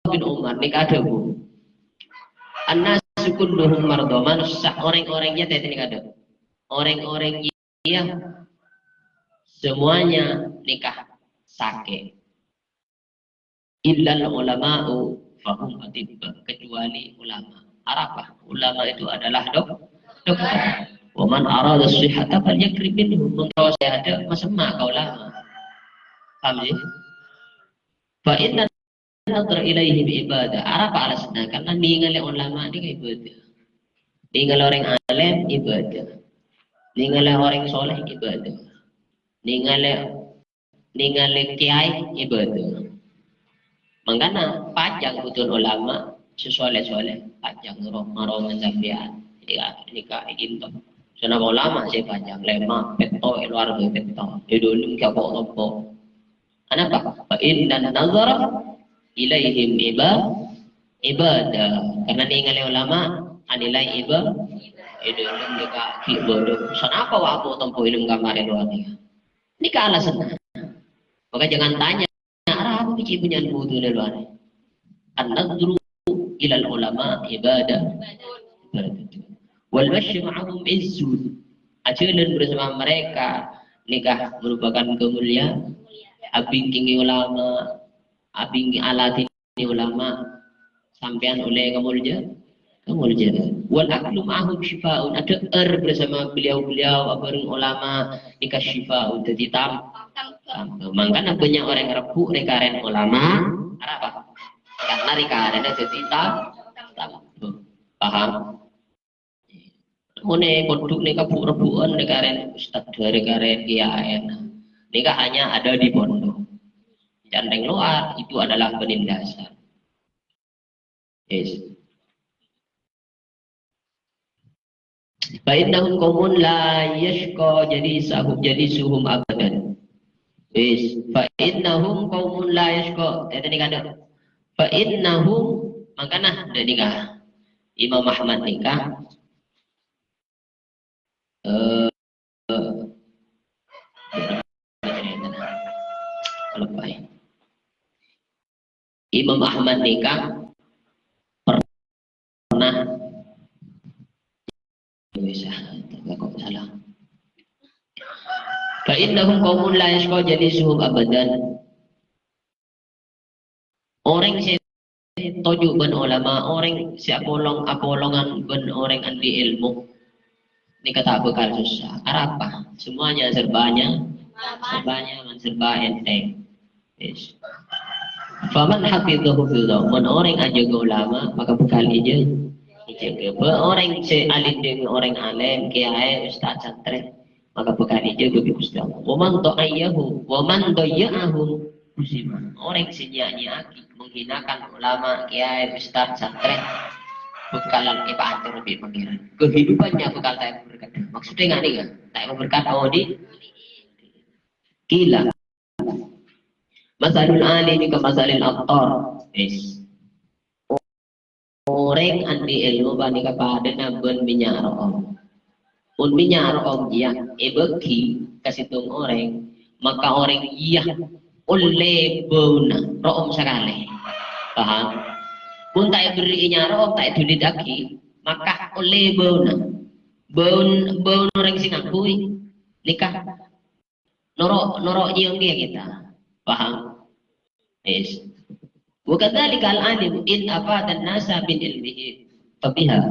bin Umar nikah ada bu. An-nasu kulluhum mardah. Manusia orang-orangnya tidak nikah ada. Orang-orang yang semuanya nikah sakit. Illal ulama'u fahum atibba kecuali ulama. Apa? Ulama itu adalah dokter. Wa man arada as-sihhata falyakrib minhu. Kalau saya ada masemak kau ulama. Paham ya? Fa inna nadra ilaihi bi ibadah. Apa alasannya? Karena ningali ulama ini ibadah. Ningali orang alim ibadah. Ningali orang soleh ibadah. Ningali kiai ibadah. Mangkana panjang betul ulama sesoleh-soleh panjang roh sampean ini kak gitu. Sana ulama saya panjang lema peto luar peto dulu kau topo. Kenapa? Fa inna nazara ilaihim ibadah karena ningali ulama anilai ibadah dulu dekat bodoh. Sana apa waktu tempo ilmu kamar luar ini ke alasan. Maka jangan tanya biji punya butuh luar. An-nadru ilal ulama ibadah. Wal masyyi ma'hum izzun. Ajalan bersama mereka nikah merupakan kemuliaan. Abing tinggi ulama, abing alatin ulama sampean oleh kemuliaan. Wal aklu ma'hum syifa'un. Ada bersama beliau-beliau bareng ulama nikah syifa'un jadi makanya banyak orang rebu rekaren ulama apa? Karena rekaren itu tidak paham. Mone koduk nika rebuan rekaren ustad rekaren kiai. Nika hanya ada di pondok. Jandeng luar itu adalah penindasan. Yes. Fa innahum qaumun la yashqa jadi suhum abadan. Wis, fa innahum qaumun la yashqa. Tadi ni kada. Fa innahum makana dah nikah. Imam Ahmad nikah. Imam Ahmad nikah pernah bisa kok salah. Fa innahum qaumun la yashqa jalisuhum abadan. Orang si toju ben ulama, orang si apolongan ben orang anti ilmu. Ini kata bekal susah. Apa? Semuanya serbanya serba enteng. Yes. Faman hafidhahu fillah, man orang ajaga ulama maka bekal ije. Orang si alim dengan orang alim, kiai, ustaz, santri, maka bekal ije bagi Gusti Allah. Wa man ta'ayyahu, wa man dayya'ahu musliman. Orang si nyanyi menghinakan ulama, kiai, ustaz, santri, bekalan ibadah terlebih pengiran. Kehidupannya bekal tak berkat. Maksudnya nggak nih kan? Tak berkat di kila. Masalul alimi ke masalil aktor. Yes. Orang anti ilmu bani kepada naben minyak room. Un minyak room dia ebeki kasitung orang, maka orang iya oleh bona room sekali. Paham? Pun tak beri nyaro, tak dulit lagi, maka oleh bon orang sing akui nikah norok jiong dia kita, paham? Yes. Bukan tadi kal alim in apa dan nasa bin ilmihi, tabiha.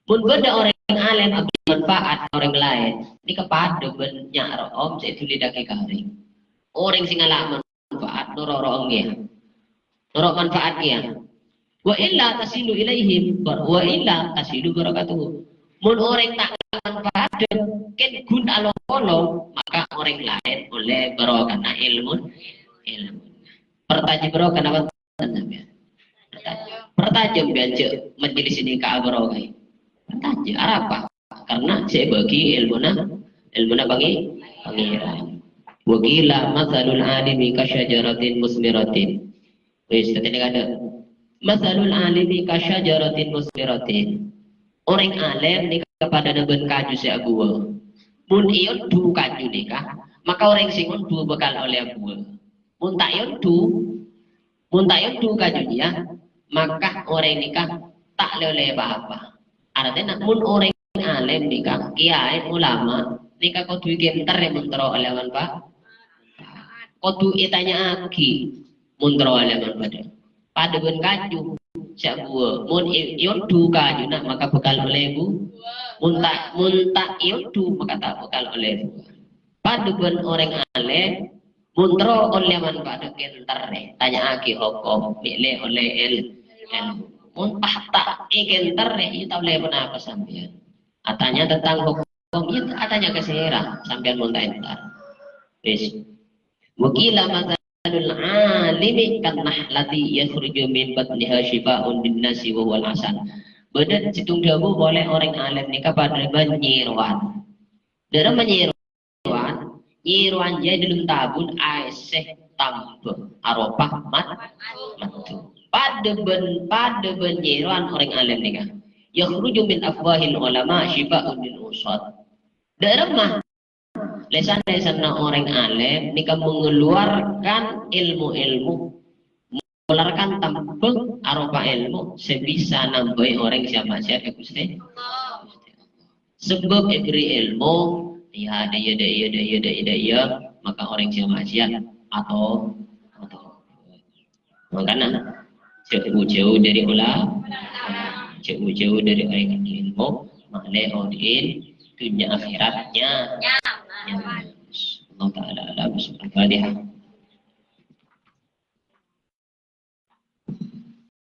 Pun benda orang alim abdi manfaat orang lain, ni kepada ben nyaro saya dulit lagi kari. Orang sing alak manfaat norok dia, norok manfaat dia. Wa illa tasilu ilaihim wa illa tasilu barakatuh. Mun orang tak manfaat ken gun along maka orang lain oleh barokah ilmu. Pertajam barokah apa? Pertajam biasa majelis ini ka barokah. Pertajam apa? Karena saya bagi ilmu bagi pangeran. Wa qila mathalul alimi kasyajaratin musmiratin. Wis tadi ada masalul alimi kasyajaratin musmiratin. Orang alim nikah kepada naben kaju si agua. Mun iyon du kaju nikah, maka orang singon du bakal oleh agua. Mun tak iyon du kaju dia, maka orang nikah tak oleh apa-apa. Artinya mun orang alim nikah, kiai ulama nikah kau du genter mentero oleh apa? Kau du itanya aki mentero oleh apa? Pada ben kaju siap buah mun yodu kaju nak maka bekal oleh bu mun tak yodu maka tak bekal oleh bu pada ben orang alim mun tero oleh man pada kentar tanya aki hukum milih oleh ilmu mun tak kentar itu oleh apa sampean atanya tentang hukum itu atanya kesehera sampean mun tak entar wis wakila Al alimi kan nahlati yakhruju min batniha shifaa'un linnasi wa huwal hasan. Bedan situng dawu boleh orang alim nikah pada menyirwan. Dalam menyirwan, nyirwan jadi dalam tabun aiseh tambuh aropah matu. Pada ben nyirwan orang alim nikah. Yakhruju min afwahil ulama shifaa'un lil usad. Dalam mah lesan-lesan orang alim nikah mengeluarkan ilmu-ilmu mengeluarkan tampung aropa ilmu sebisa nambahi orang siapa siapa Gusti sebab beri ilmu ya ada maka orang siapa siapa atau makanya jauh dari ulama jauh dari orang ilmu maknanya odin dunia akhiratnya Allah Ta'ala alam. Al-Fatihah.